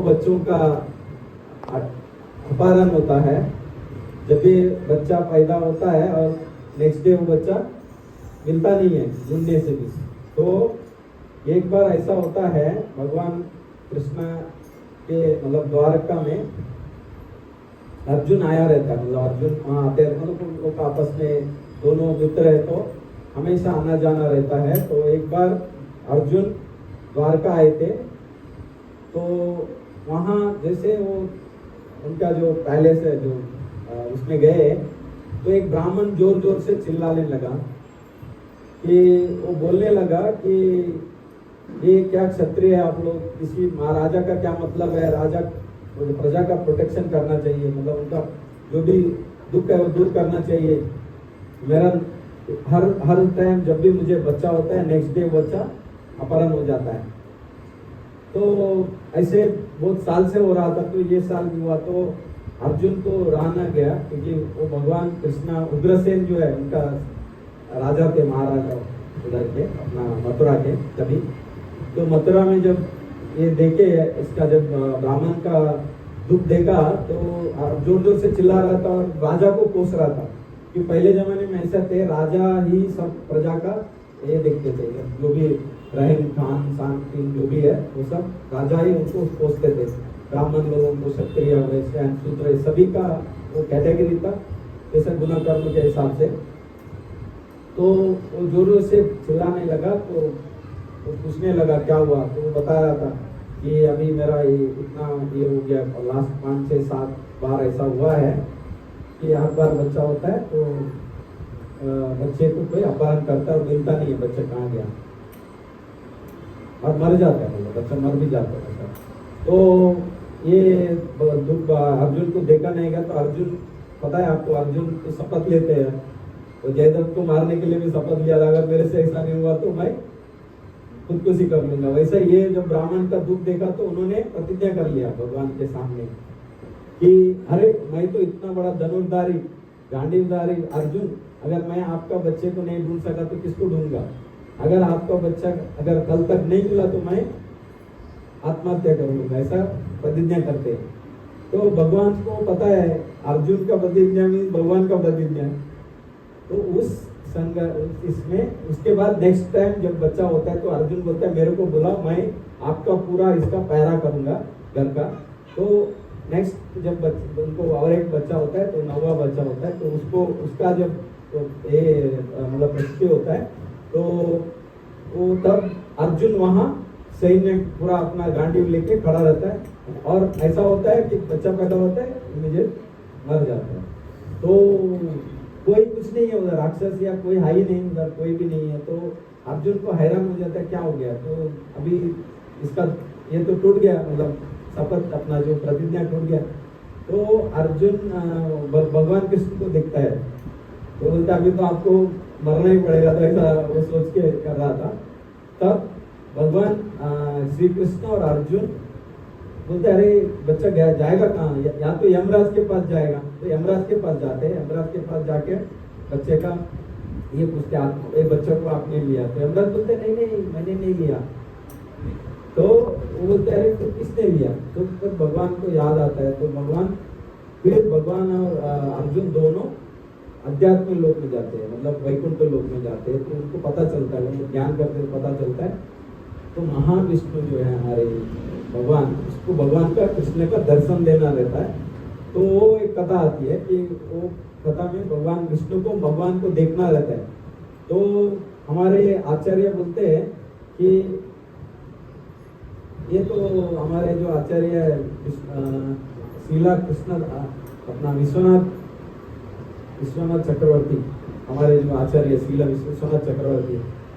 बच्चों का अपहरण होता है। जब भी बच्चा पैदा होता है और नेक्स्ट डे वो बच्चा मिलता नहीं है ढूंढने से भी। तो एक बार ऐसा होता है, भगवान कृष्ण के मतलब द्वारका में अर्जुन आया रहता है, मतलब अर्जुन वहाँ आते रहते, मतलब उन लोग आपस में दोनों मित्र है तो हमेशा आना जाना रहता है। तो एक बार अर्जुन द्वारका आए थे, तो वहाँ जैसे वो उनका जो पैलेस है जो उसमें गए, तो एक ब्राह्मण जोर जोर से चिल्लाने लगा कि वो बोलने लगा कि ये क्या क्षत्रिय है आप लोग, किसी महाराजा का क्या मतलब है, राजा प्रजा का प्रोटेक्शन करना चाहिए, मतलब उनका जो भी दुख है वो दूर करना चाहिए। मेरा हर टाइम जब भी मुझे बच्चा होता है नेक्स्ट डे बच्चा अपहरण हो जाता है। तो ऐसे बहुत साल से हो रहा था, तो ये साल भी हुआ। तो अर्जुन को रहा ना गया, क्योंकि वो भगवान कृष्णा उग्रसेन जो है उनका राजा थे, महाराजा उधर के अपना मथुरा के कभी। तो मथुरा में जब ये देखे इसका, जब ब्राह्मण का दुख देखा तो जोर जोर से चिल्ला रहा था और राजा को कोस रहा था। कि पहले जमाने में ऐसा थे, राजा ही सब प्रजा का ये देखते थे, जो भी रहन खान शान पीन जो भी है वो सब राजा ही उनको कोसते थे। ब्राह्मण लोगों को, क्षत्रिय वैश्य शूद्र सभी का वो कैटेगरी था जैसे गुना कर्म के हिसाब से। तो वो जोर जोर से चिल्लाने लगा, तो वो पूछने लगा क्या हुआ। तो वो बता रहा था कि अभी मेरा ये इतना ये हो गया, लास्ट 5-6-7 बार ऐसा हुआ है कि हर बार बच्चा होता है तो बच्चे को कोई अपहरण करता है और मिलता नहीं है बच्चा कहाँ गया, और मर जाता है, मतलब बच्चा मर भी जाता है बच्चा। तो ये दुख अर्जुन को देखा नहीं गया। तो अर्जुन, पता है आपको, अर्जुन तो शपथ लेते हैं, तो जयद्रथ को मारने के लिए भी शपथ लिया, अगर मेरे से ऐसा नहीं हुआ तो मैं खुदकुशी कर लूंगा। वैसे ये जब ब्राह्मण का दुख देखा तो उन्होंने प्रतिज्ञा कर लिया भगवान के सामने कि अरे मैं तो इतना बड़ा धनुर्धारी गांडीवधारी अर्जुन, अगर मैं आपका बच्चे को नहीं ढूंढ सका तो किसको ढूंढूंगा, अगर आपका बच्चा अगर कल तक नहीं मिला तो मैं आत्महत्या करूंगा, ऐसा प्रतिज्ञा करते हैं। तो भगवान को पता है अर्जुन का प्रतिज्ञा में भगवान का प्रतिज्ञा है। तो उस इसमें उसके बाद नेक्स्ट टाइम जब बच्चा होता है तो अर्जुन बोलता है मेरे को बोला, मैं आपका पूरा इसका पहरा करूंगा घर का। तो नेक्स्ट जब उनको और एक बच्चा होता है तो 9वां बच्चा होता है, तो उसको उसका जब ये मतलब मृत्यु होता है तो वो तब अर्जुन वहाँ सही में पूरा अपना गांडीव लेके खड़ा रहता है, और ऐसा होता है कि बच्चा पैदा होता है इमीडिएट मर जाता है। तो कोई कुछ नहीं है उधर, राक्षस या कोई है ही नहीं उधर, कोई भी नहीं है। तो अर्जुन को हैरान हो जाता है क्या हो गया। तो अभी इसका ये तो टूट गया, मतलब शपथ अपना जो प्रतिज्ञा टूट गया। तो अर्जुन भगवान कृष्ण को देखता है, तो बोलता अभी तो आपको मरना ही पड़ेगा, तो ऐसा वो सोच के कर रहा था। तब भगवान श्री कृष्ण और अर्जुन बोलते अरे बच्चा जाएगा कहाँ, या तो यमराज के पास जाएगा। तो यमराज के पास जाते हैं, यमराज के पास जाके बच्चे का ये पूछते ये बच्चे को आपने लिया। तो यमराज बोलते नहीं नहीं मैंने नहीं लिया। तो वो बोलते अरे तो किसने लिया। तो फिर भगवान को याद आता है, तो भगवान और अर्जुन दोनों अध्यात्म लोक में जाते हैं, मतलब वैकुंठ लोक में जाते हैं। तो उनको पता चलता है, उनको ज्ञान करते पता चलता है। तो महाविष्णु जो है हमारे भगवान, उसको भगवान का कृष्ण का दर्शन देना रहता है। तो वो एक कथा आती है कि वो कथा में भगवान विष्णु को भगवान को देखना रहता है। तो हमारे आचार्य बोलते हैं कि ये तो हमारे जो आचार्य शीला कृष्ण अपना विश्वनाथ चक्रवर्ती, हमारे जो आचार्य शीला विश्वनाथ चक्रवर्ती,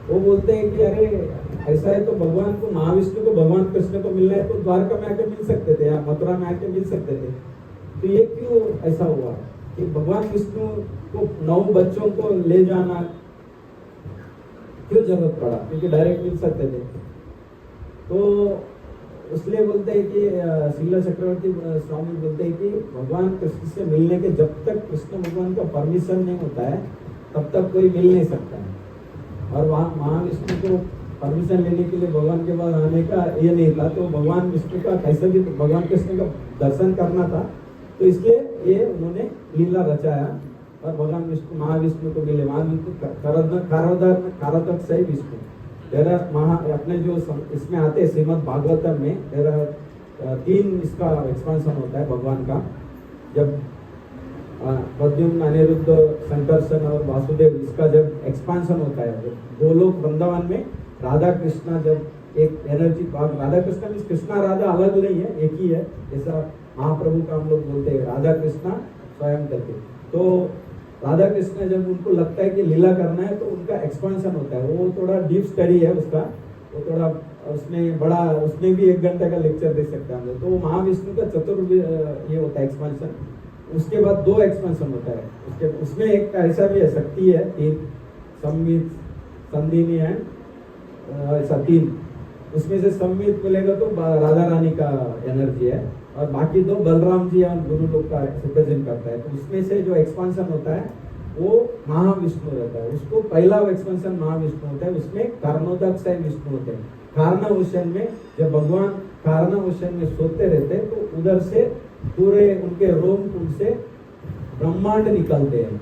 वो बोलते हैं कि अरे ऐसा है तो भगवान को, महाविष्णु को भगवान कृष्ण को मिलना है तो द्वारका में आके मिल सकते थे या मथुरा में आके मिल सकते थे। तो ये क्यों ऐसा हुआ कि भगवान विष्णु को 9 बच्चों को ले जाना क्यों जरूरत पड़ा, क्योंकि डायरेक्ट मिल सकते थे। तो इसलिए बोलते हैं कि शीला चक्रवर्ती स्वामी बोलते हैं कि भगवान कृष्ण से मिलने के जब तक कृष्ण भगवान का परमिशन नहीं होता है तब तक कोई मिल नहीं सकता है। और वहाँ महाविष्णु को परमिशन लेने के लिए भगवान के पास आने का ये नहीं था, तो भगवान विष्णु का कैसे भी भगवान कृष्ण का दर्शन करना था, तो इसलिए ये उन्होंने लीला रचाया और भगवान विष्णु महाविष्णु को मिले। महाविष्णु कारदक से विष्णु तेरा महा अपने जो इसमें आते हैं श्रीमद् भागवतम में तेरा 3 इसका एक्सपांशन होता है भगवान का। जब प्रद्युम्न अनिरुद्ध संकर्षण और वासुदेव इसका जब एक्सपांशन होता है गोलोक वृंदावन में, राधा कृष्णा जब एक एनर्जी, राधा कृष्णा मीन्स कृष्णा राधा अलग नहीं है, एक ही है, जैसा महाप्रभु का हम लोग बोलते हैं राधा कृष्णा स्वयं करके। तो राधा कृष्ण जब उनको लगता है कि लीला करना है तो उनका एक्सपांशन होता है, वो थोड़ा डीप स्टडी है उसका, वो थोड़ा उसमें बड़ा, उसमें भी 1 घंटे का लेक्चर दे सकते हैं हम लोग। तो महाविष्णु का ये होता है एक्सपांशन। उसके बाद 2 एक्सपांशन होता है उसके, उसमें एक ऐसा भी है शक्ति है 3 संवित संदिनी एंड ऐसा 3, उसमें से संवित मिलेगा तो राधा रानी का एनर्जी है और बाकी 2 बलराम जी और गुरु लोग का रिप्रेजेंट करता है। तो उसमें से जो एक्सपांशन होता है वो महाविष्णु रहता है, उसको पहला एक्सपांशन महाविष्णु होता है, उसमें कारणोदक से विष्णु होते हैं। कारणोशन में जब भगवान कारणोशन में सोते रहते हैं तो उधर से पूरे उनके रोम कुंड से ब्रह्मांड निकलते हैं,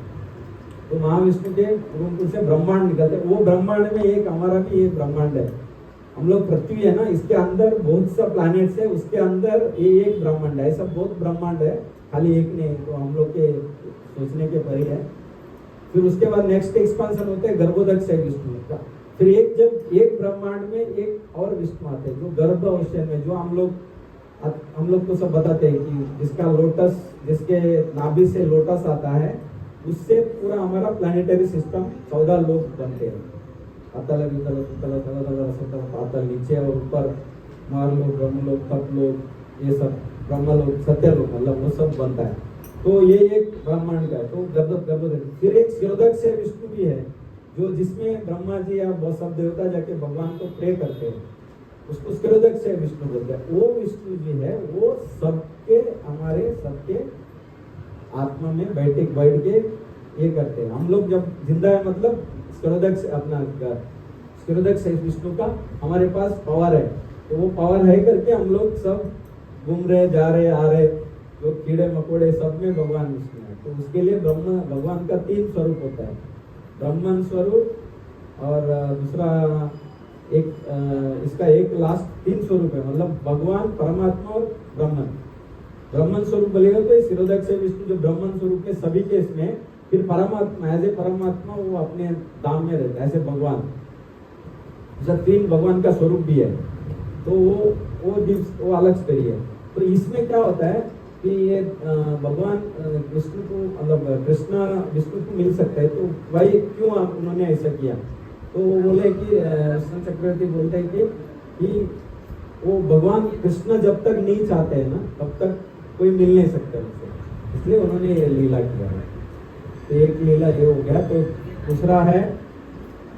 तो महाविष्णु के रोम कुंड से ब्रह्मांड निकलते हैं। वो ब्रह्मांड में एक हमारा भी एक ब्रह्मांड है, हम लोग पृथ्वी है ना, इसके अंदर बहुत सा प्लैनेट्स है, उसके अंदर ये एक ब्रह्मांड है, ऐसा बहुत ब्रह्मांड है, खाली एक नहीं, तो हम लोग के सोचने के परे है। फिर उसके बाद नेक्स्ट एक्सपांशन होता है गर्भोदक से विष्णु का। फिर जब एक ब्रह्मांड में एक और विष्णु आते हैं जो गर्भ ओशन में, जो हम लोग को सब बताते हैं कि जिसका लोटस, जिसके नाभि से लोटस आता है, उससे पूरा हमारा प्लानिटरी सिस्टम 14 लोग बनते हैं, अतल वितल सुतल तल तल सतल पातल, नीचे और ऊपर मारलोक, ब्रह्मलोक, तपलोक, ये सब ब्रह्मलोक, सत्यलोक, मतलब वो सब बनता है। तो ये एक ब्रह्मांड का है। तो गर्भोदक, फिर एक शिरोदक से विष्णु भी है, जो जिसमें ब्रह्मा जी या बहुत सब देवता जाके भगवान को प्रे करते हैं, उसको शिरोदक से विष्णु बोलते हैं। वो विष्णु जी है, वो सबके हमारे सबके आत्मा में बैठ के ये करते हैं। हम लोग जब जिंदा है मतलब शिरोदक से अपना शिरोदक से विष्णु का हमारे पास पावर है, तो वो पावर है करके हम लोग सब घूम रहे, जा रहे, आ रहे, जो कीड़े मकोड़े सब में भगवान विष्णु है। तो उसके लिए भगवान का 3 स्वरूप होता है, ब्रह्मन स्वरूप और दूसरा एक इसका एक लास्ट 3 स्वरूप है, मतलब भगवान, परमात्मा और ब्रह्मन। ब्रह्मन स्वरूप बोलेगा तो ये शिरोदक से विष्णु जो ब्रह्मन स्वरूप में सभी के इसमें, फिर परमात्मा एज ए परमात्मा वो अपने धाम में रहता है, ऐसे भगवान, जैसा 3 भगवान का स्वरूप भी है। तो वो अलग स्टोरी है। तो इसमें क्या होता है कि ये भगवान विष्णु को, मतलब कृष्णा विष्णु को मिल सकता है, तो भाई क्यों उन्होंने ऐसा किया? तो बोले कि कृष्ण चक्रवर्ती बोलते हैं कि वो भगवान कृष्ण जब तक नहीं चाहते हैं ना, तब तक कोई मिल नहीं सकता उनसे, इसलिए उन्होंने ये लीला किया है। तो एक लीला ये हो गया। तो दूसरा है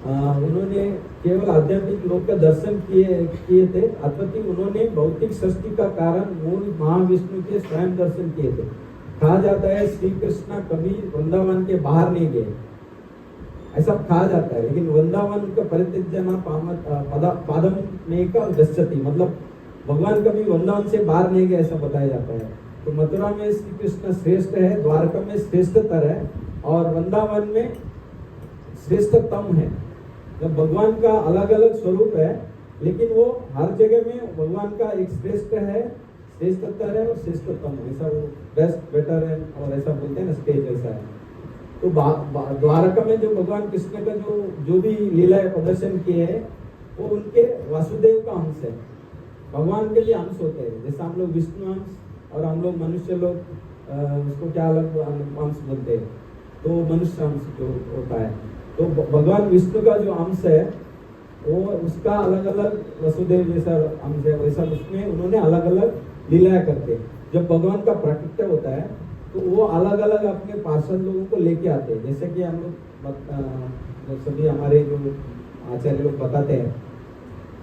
उन्होंने केवल आध्यात्मिक लोक का दर्शन किए थे, अथवा उन्होंने भौतिक सृष्टि का कारण मूल महाविष्णु के स्वयं दर्शन किए थे। कहा जाता है श्री कृष्ण कभी वृंदावन के बाहर नहीं गए, ऐसा कहा जाता है, लेकिन वृंदावन का परित्यजना पादम में का गच्छति, मतलब भगवान कभी वृंदावन से बाहर नहीं गए, ऐसा बताया जाता है। तो मथुरा में श्री कृष्ण श्रेष्ठ है, द्वारका में श्रेष्ठतर है और वृंदावन में श्रेष्ठतम है। जब भगवान का अलग अलग स्वरूप है, लेकिन वो हर जगह में भगवान का एक श्रेष्ठ है, श्रेष्ठतर है और श्रेष्ठतम है, ऐसा वो बेस्ट, बेटर है और ऐसा बोलते हैं ना, स्टेज ऐसा है। तो द्वारका में जो भगवान कृष्ण का जो भी लीलाएं प्रदर्शन किए हैं, वो उनके वासुदेव का अंश है, भगवान के भी अंश होते हैं। जैसे हम लोग विष्णु अंश और हम लोग मनुष्य लोग उसको क्या अलग अंश बोलते हैं, तो मनुष्य अंश जो होता है, तो भगवान विष्णु का जो अंश है वो उसका अलग अलग वसुदेव जैसा अंश है, वैसा उसमें उन्होंने अलग अलग लीलाएं करते हैं। जब भगवान का प्राकट्य होता है तो वो अलग अलग अपने पार्षद लोगों को लेके आते हैं। जैसे कि हम लोग सभी हमारे जो आचार्य लोग बताते हैं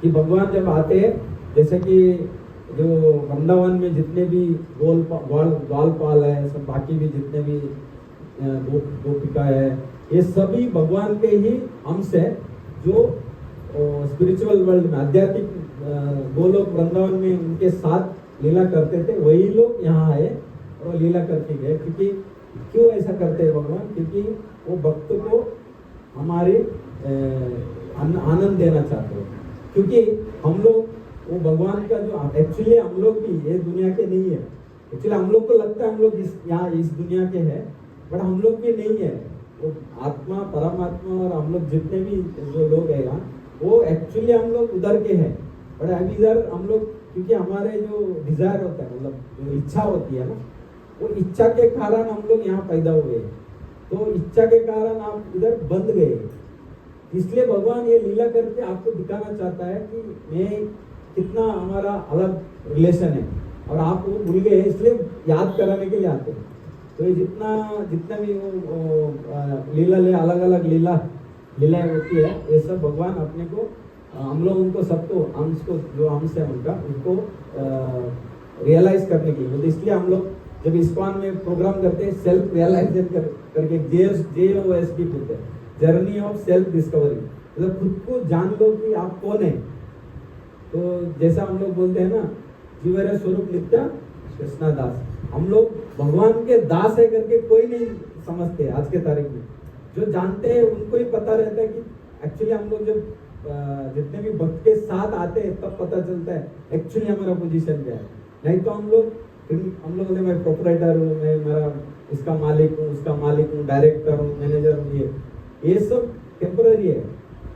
कि भगवान जब आते हैं, जैसे कि जो वृंदावन में जितने भी ग्वालपाल है, सब बाकी भी जितने भी गोपिका है, ये सभी भगवान के ही अंश है, जो स्पिरिचुअल वर्ल्ड में, आध्यात्मिक गोलोक वृंदावन में उनके साथ लीला करते थे, वही लोग यहाँ आए और लीला करके गए। क्योंकि क्यों ऐसा करते हैं भगवान? क्योंकि वो भक्त को हमारे आनंद देना चाहते हैं। क्योंकि हम लोग वो भगवान का जो एक्चुअली हम लोग भी ये दुनिया के नहीं है। एक्चुअली हम लोग को लगता है हम लोग यहाँ इस दुनिया के हैं, बट हम लोग भी नहीं है। वो आत्मा, परमात्मा और हम लोग जितने भी जो लोग हैं यहाँ, वो एक्चुअली हम लोग उधर के हैं। बट अब इधर हम लोग, क्योंकि हमारे जो डिजायर होता है, मतलब जो इच्छा होती है ना, वो इच्छा के कारण हम लोग यहाँ पैदा हुए हैं। तो इच्छा के कारण आप इधर बंध गए। इसलिए भगवान ये लीला करके आपको दिखाना चाहता है कि मैं कितना हमारा अलग रिलेशन है, और आप वो भूल गए, इसलिए याद कराने के लिए आते हैं। तो ये जितना भी वो लीला अलग अलग लीलाएं होती है, ये सब भगवान अपने को, हम लोग उनको सबको, अंश को, जो अंश है उनका, उनको रियलाइज करने के लिए। तो इसलिए हम लोग जब इस्कॉन में प्रोग्राम करते हैं, सेल्फ रियलाइजेशन करके JOSD बोलते हैं, जर्नी ऑफ सेल्फ डिस्कवरी। मतलब खुद को जान लो कि आप कौन है। तो जैसा हम लोग बोलते हैं ना, जीवरे स्वरूप नित्य कृष्णा दास, हम लोग भगवान के दास है करके कोई नहीं समझते आज के तारीख में। जो जानते हैं उनको ही पता रहता है कि एक्चुअली हम लोग जब जितने भी भक्त के साथ आते हैं तब पता चलता है एक्चुअली हमारा पोजीशन क्या है। नहीं तो हम लोग ने, मैं प्रोपराइटर हूँ, मैं मेरा इसका मालिक हूँ, उसका मालिक हूँ, डायरेक्टर हूँ, मैनेजर हूँ, ये सब टेम्पररी है।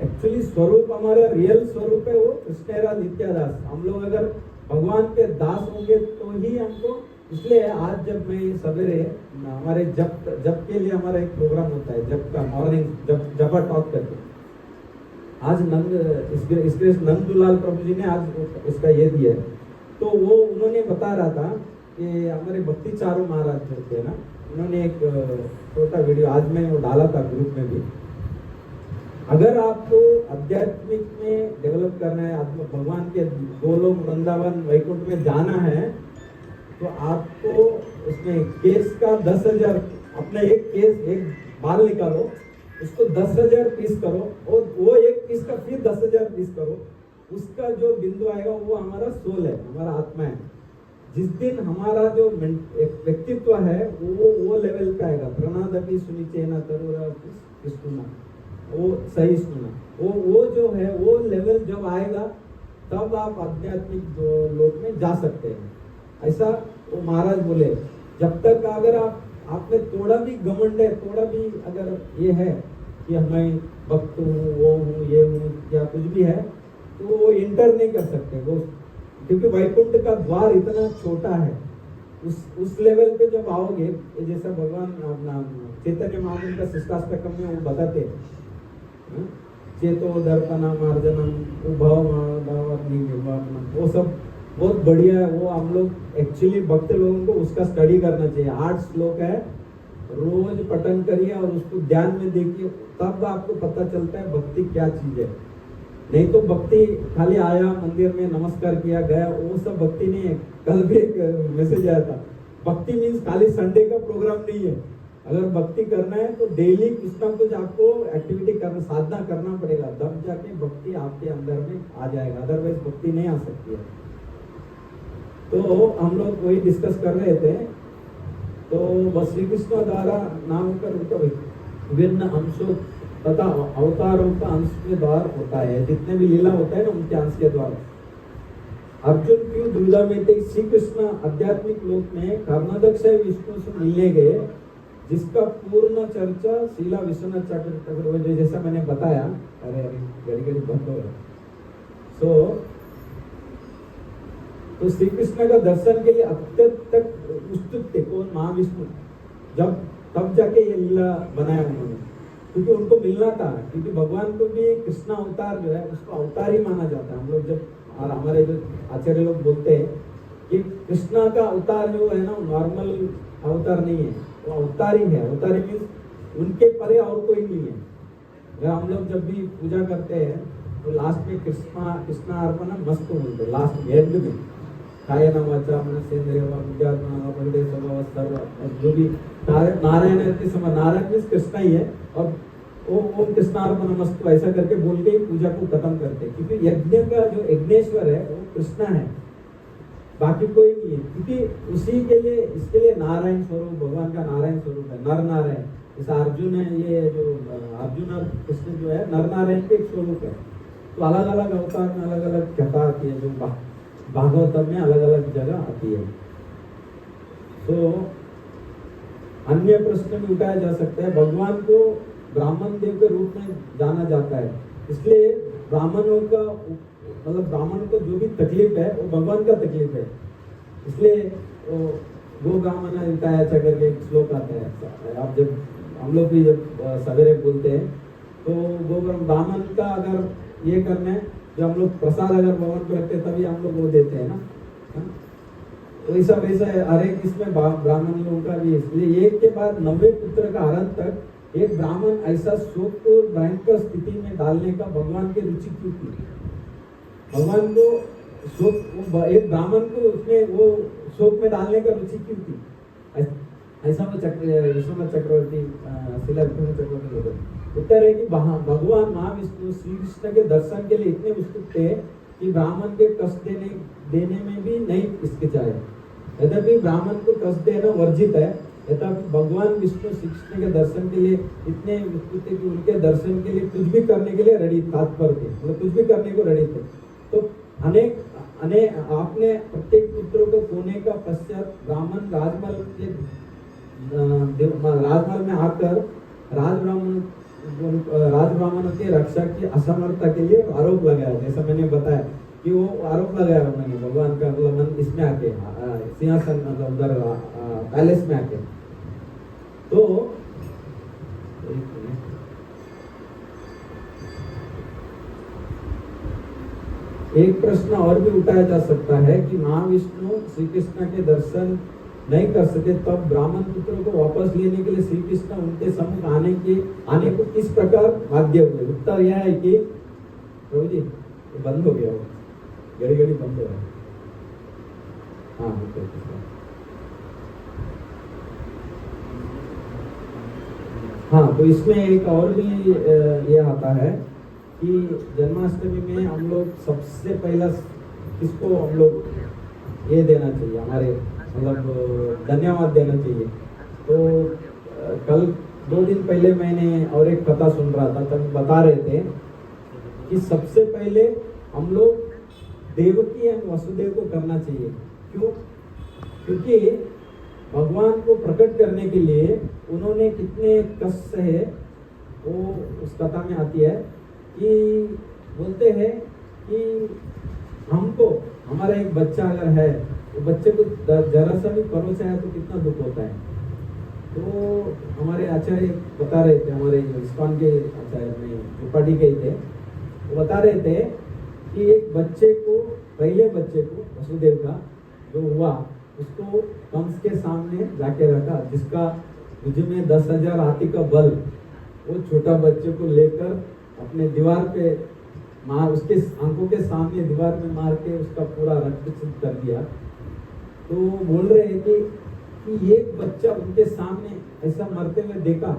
एक्चुअली स्वरूप हमारा रियल स्वरूप है वो कृष्णेरा नित्यादास। हम लोग अगर भगवान के दास होंगे तो ही हमको, इसलिए आज जब मैं सवेरे हमारे जब के लिए हमारा एक प्रोग्राम होता है, जब का मॉर्निंग जब टॉक करके, आज नंदुलाल प्रभु जी ने आज उसका ये दिया है। तो वो उन्होंने बता रहा था कि हमारे भक्ति चारू महाराज जो थे ना, उन्होंने एक छोटा वीडियो आज मैं वो डाला था ग्रुप में भी। अगर आपको आध्यात्मिक में डेवलप करना है, भगवान के गोलोक वृंदावन वैकुंठ में जाना है, तो आपको उसमें केस का 10,000, अपना एक बाल निकालो, उसको 10,000 पीस करो, और वो एक पीस का फिर 10,000 पीस करो। उसका जो बिंदु आएगा वो हमारा सोल है, हमारा आत्मा है। जिस दिन हमारा जो व्यक्तित्व है वो लेवल का आएगा, प्रणादपि सुनिचेना तरुरा सुना, वो सही सुना, वो जो है वो लेवल जब आएगा तब आप आध्यात्मिक लोक में जा सकते हैं। ऐसा वो महाराज बोले। जब तक अगर आप में थोड़ा भी घमंड है, थोड़ा भी अगर ये है कि मैं भक्त हूँ, वो हूँ, ये हूँ, या कुछ भी है, तो वो इंटर नहीं कर सकते वो, क्योंकि वैकुंठ का द्वार इतना छोटा है। उस लेवल पे जब आओगे, जैसा भगवान चैतन्य महाप्रभु का शिष्टाष्टकम में वो बताते हैं, चेतो दर्पणा मार्जनम उभव, वो सब बहुत बढ़िया है। वो हम लोग एक्चुअली भक्त लोगों को उसका स्टडी करना चाहिए। 8 श्लोक है, रोज पठन करिए और उसको ध्यान में देखिए, तब आपको पता चलता है भक्ति क्या चीज है। नहीं तो भक्ति खाली आया मंदिर में नमस्कार किया गया, वो सब भक्ति नहीं है। कल भी एक मैसेज आया था, भक्ति मीन्स खाली संडे का प्रोग्राम नहीं है। अगर भक्ति करना है तो डेली कुछ ना कुछ आपको एक्टिविटी करना, साधना करना पड़ेगा, तब जाके भक्ति आपके अंदर में आ जाएगा, अदरवाइज भक्ति नहीं आ सकती है। तो हम लोग वही डिस्कस कर रहे थे। तो बस श्री कृष्ण द्वारा नाम का विभिन्न अंशों तथा अवतारों का अंश के द्वार होता है। जितने भी लीला होता है ना, उनके अंश के द्वारा। अर्जुन क्यों दुविधा में थे? श्री कृष्ण आध्यात्मिक लोक में कर्णदक्ष विष्णु से मिलने गए, जिसका पूर्ण चर्चा शीला विश्वनाथ चक्रवर्ती, जैसा मैंने बताया। अरे गड़ी बंद हो रहा। तो श्री कृष्ण का दर्शन के लिए अत्यंत उत्सुक थे कौन? महाविष्णु। तब जाके ये लीला बनाया उन्होंने, क्योंकि उनको मिलना था। क्योंकि भगवान को भी कृष्ण अवतार जो है उसको अवतार ही माना जाता है। हम लोग जब, और हमारे जो आचार्य लोग बोलते हैं कि कृष्णा का अवतार जो है ना, नॉर्मल अवतार नहीं है, वो अवतार ही है। अवतार मीन्स उनके परे और कोई नहीं है। अगर हम लोग जब भी पूजा करते हैं तो लास्ट में कृष्णा अर्पण मस्त बोलते, लास्ट में एंड में कायेन वाचा मनसेंद्रिय वा बुद्ध्यात्मना सर्व, जो भी नारायण के समय, नारायण मीन्स कृष्णा ही है। और ओम कृष्णार्पणमस्तु ऐसा करके बोल के ही पूजा को खत्म करते हैं, क्योंकि यज्ञ का जो यज्ञेश्वर है वो कृष्णा है, बाकी कोई नहीं है। क्योंकि उसी के लिए, इसके लिए नारायण स्वरूप, भगवान का नारायण स्वरूप है, नर नारायण। जैसा अर्जुन है, ये जो अर्जुन और कृष्ण जो है नर नारायण के एक स्वरूप है। तो अलग अलग अवतार में अलग अलग कथा आती है, जो भागवतम में अलग अलग जगह आती है। तो अन्य प्रश्न भी उठाया जा सकता है। भगवान को ब्राह्मण देव के रूप में जाना जाता है, इसलिए ब्राह्मणों का मतलब ब्राह्मण को जो भी तकलीफ है वो भगवान का तकलीफ है। इसलिए गो ब्राह्मण हिताय च करके एक श्लोक आता है। आप जब हम लोग भी जब सवेरे बोलते हैं तो गो ब्राह्मण का अगर ये करने, जो हम लोग प्रसाद अगर भगवान को रखते हैं तभी हम लोग वो देते हैं ना। तो ऐसा वैसा है हर एक इसमें ब्राह्मण लोगों का भी। इसलिए एक के बाद 90 पुत्र का हरण तक एक ब्राह्मण ऐसा शोक को भयंकर स्थिति में डालने का भगवान की रुचि क्यों थी? भगवान को शोक, एक ब्राह्मण को उसमें वो शोक में डालने का रुचि क्यों थी? ऐसा वो विश्वनाथ चक्रवर्ती शिला विश्वनाथ चक्रवर्ती बोलते। उत्तर है कि भगवान महाविष्णु श्री कृष्ण के दर्शन के लिए इतने उत्सुक थे कि ब्राह्मण के कष्ट देने में भी नहीं हिचकिचाए। यद्यपि ब्राह्मण को कष्ट देना वर्जित है, तथापि भगवान विष्णु श्री कृष्ण के दर्शन के लिए इतने उत्सुक थे कि उनके दर्शन के लिए कुछ भी करने के लिए रेडी तत्पर थे, मतलब कुछ भी करने को रेडी थे। तो आपने प्रत्येक पुत्रों को खोने का पश्चात ब्राह्मण राजमहल में आकर राजब्राह्मणों की रक्षा की असमर्थता के लिए आरोप लगाया। जैसा मैंने बताया कि वो आरोप लगाया उन्होंने भगवान का, मतलब इसमें आके सिंहासन, मतलब उधर पैलेस में आके। तो एक प्रश्न और भी उठाया जा सकता है कि महाविष्णु श्री कृष्ण के दर्शन नहीं कर सके, तब ब्राह्मण पुत्रों को वापस लेने के लिए श्री कृष्ण उनके सम्मुख आने को किस प्रकार बाध्य हुए? उत्तर यह है कि प्रभु जी बंद हो गया, वो घड़ी घड़ी बंद हो रहा है। हाँ, तो इसमें एक और भी ये आता है कि जन्माष्टमी में हम लोग सबसे पहला किसको हम लोग ये देना चाहिए, हमारे मतलब धन्यवाद देना चाहिए। तो कल 2 दिन पहले मैंने और एक कथा सुन रहा था, तब बता रहे थे कि सबसे पहले हम लोग देवकी एवं वसुदेव को करना चाहिए। क्यों? क्योंकि भगवान को प्रकट करने के लिए उन्होंने कितने कष्ट सहे, वो उस कथा में आती है कि बोलते हैं कि हमको हमारा एक बच्चा अगर है, तो बच्चे को जरा सा भी परोस आया तो कितना दुख होता है। तो हमारे आचार्य बता रहे थे, हमारे इस्कॉन के आचार्य में त्रिपाठी के थे, वो बता रहे थे कि एक बच्चे को, पहले बच्चे को वसुदेव का जो हुआ, उसको कंस के सामने जाके रखा, जिसका मुझ में 10,000 हाथी का बल, वो छोटा बच्चे को लेकर अपने दीवार पे मार, उसके आंखों के सामने दीवार में मार के उसका पूरा रक्त सिद्ध कर दिया। तो बोल रहे हैं कि एक बच्चा उनके सामने ऐसा मरते हुए देखा,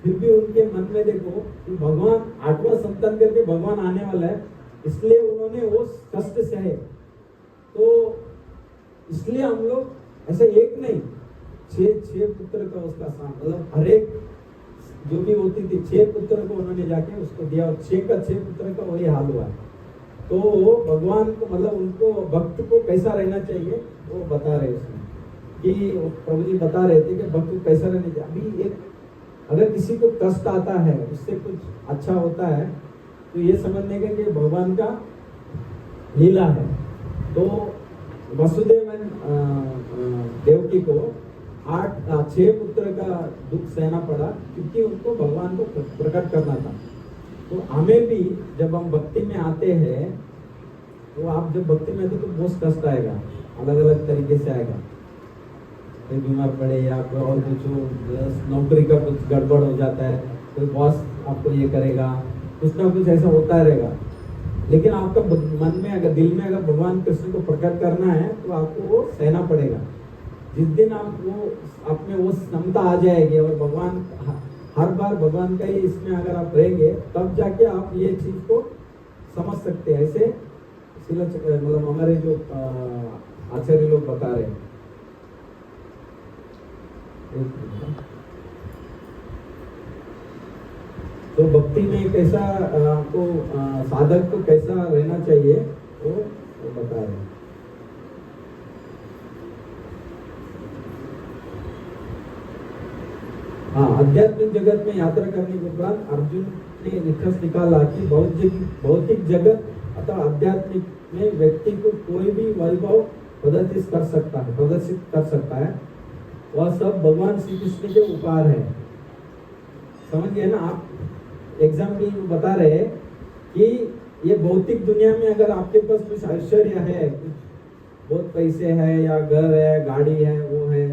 फिर भी उनके मन में देखो कि भगवान 8वां संतान करके भगवान आने वाला है, इसलिए उन्होंने वो कष्ट सहे। तो इसलिए हम लोग ऐसे एक नहीं, 6 पुत्र का उसका मतलब हर एक जो भी होती थी 6 पुत्र को उन्होंने जाके उसको दिया, और 6 पुत्र का वही हाल हुआ। तो भगवान को मतलब उनको भक्त को कैसा रहना चाहिए वो बता रहे उसमें, कि प्रभु जी बता रहे थे कि भक्त को कैसा रहना चाहिए। अभी एक अगर किसी को कष्ट आता है, उससे कुछ अच्छा होता है, तो ये समझने का कि भगवान का लीला है। तो वसुदेव देवकी को 6 पुत्र का दुख सहना पड़ा, क्योंकि उनको भगवान को प्रकट करना था। तो हमें भी जब हम भक्ति में आते हैं, तो आप जब भक्ति में आते तो बहुत कष्ट आएगा, अलग अलग तरीके से आएगा। कोई बीमार पड़े या कोई और कुछ हो, नौकरी का कुछ गड़बड़ हो जाता है, कोई बॉस आपको ये करेगा, कुछ ना कुछ ऐसा होता रहेगा। लेकिन आपका मन में अगर, दिल में अगर भगवान कृष्ण को प्रकट करना है, तो आपको वो सहना पड़ेगा। जिस दिन आप में वो क्षमता आ जाएगी और भगवान हर बार भगवान का ही इसमें अगर आप रहेंगे तब जाके आप ये चीज को समझ सकते हैं। ऐसे मतलब हमारे जो आचार्य लोग बता रहे हैं। तो भक्ति में कैसा आपको साधक को कैसा रहना चाहिए वो बता रहे हैं। हाँ, आध्यात्मिक जगत में यात्रा करने के उपरांत अर्जुन ने निष्कर्ष निकाला कि भौतिक जगत अथवा आध्यात्मिक में व्यक्ति को कोई भी वैभव प्रदर्शित कर सकता है। वह सब भगवान श्री कृष्ण के उपहार है। समझ गए ना आप? एग्जाम्पल बता रहे हैं कि ये भौतिक दुनिया में अगर आपके पास कुछ ऐश्वर्य है, बहुत पैसे है या घर है, गाड़ी है, वो है,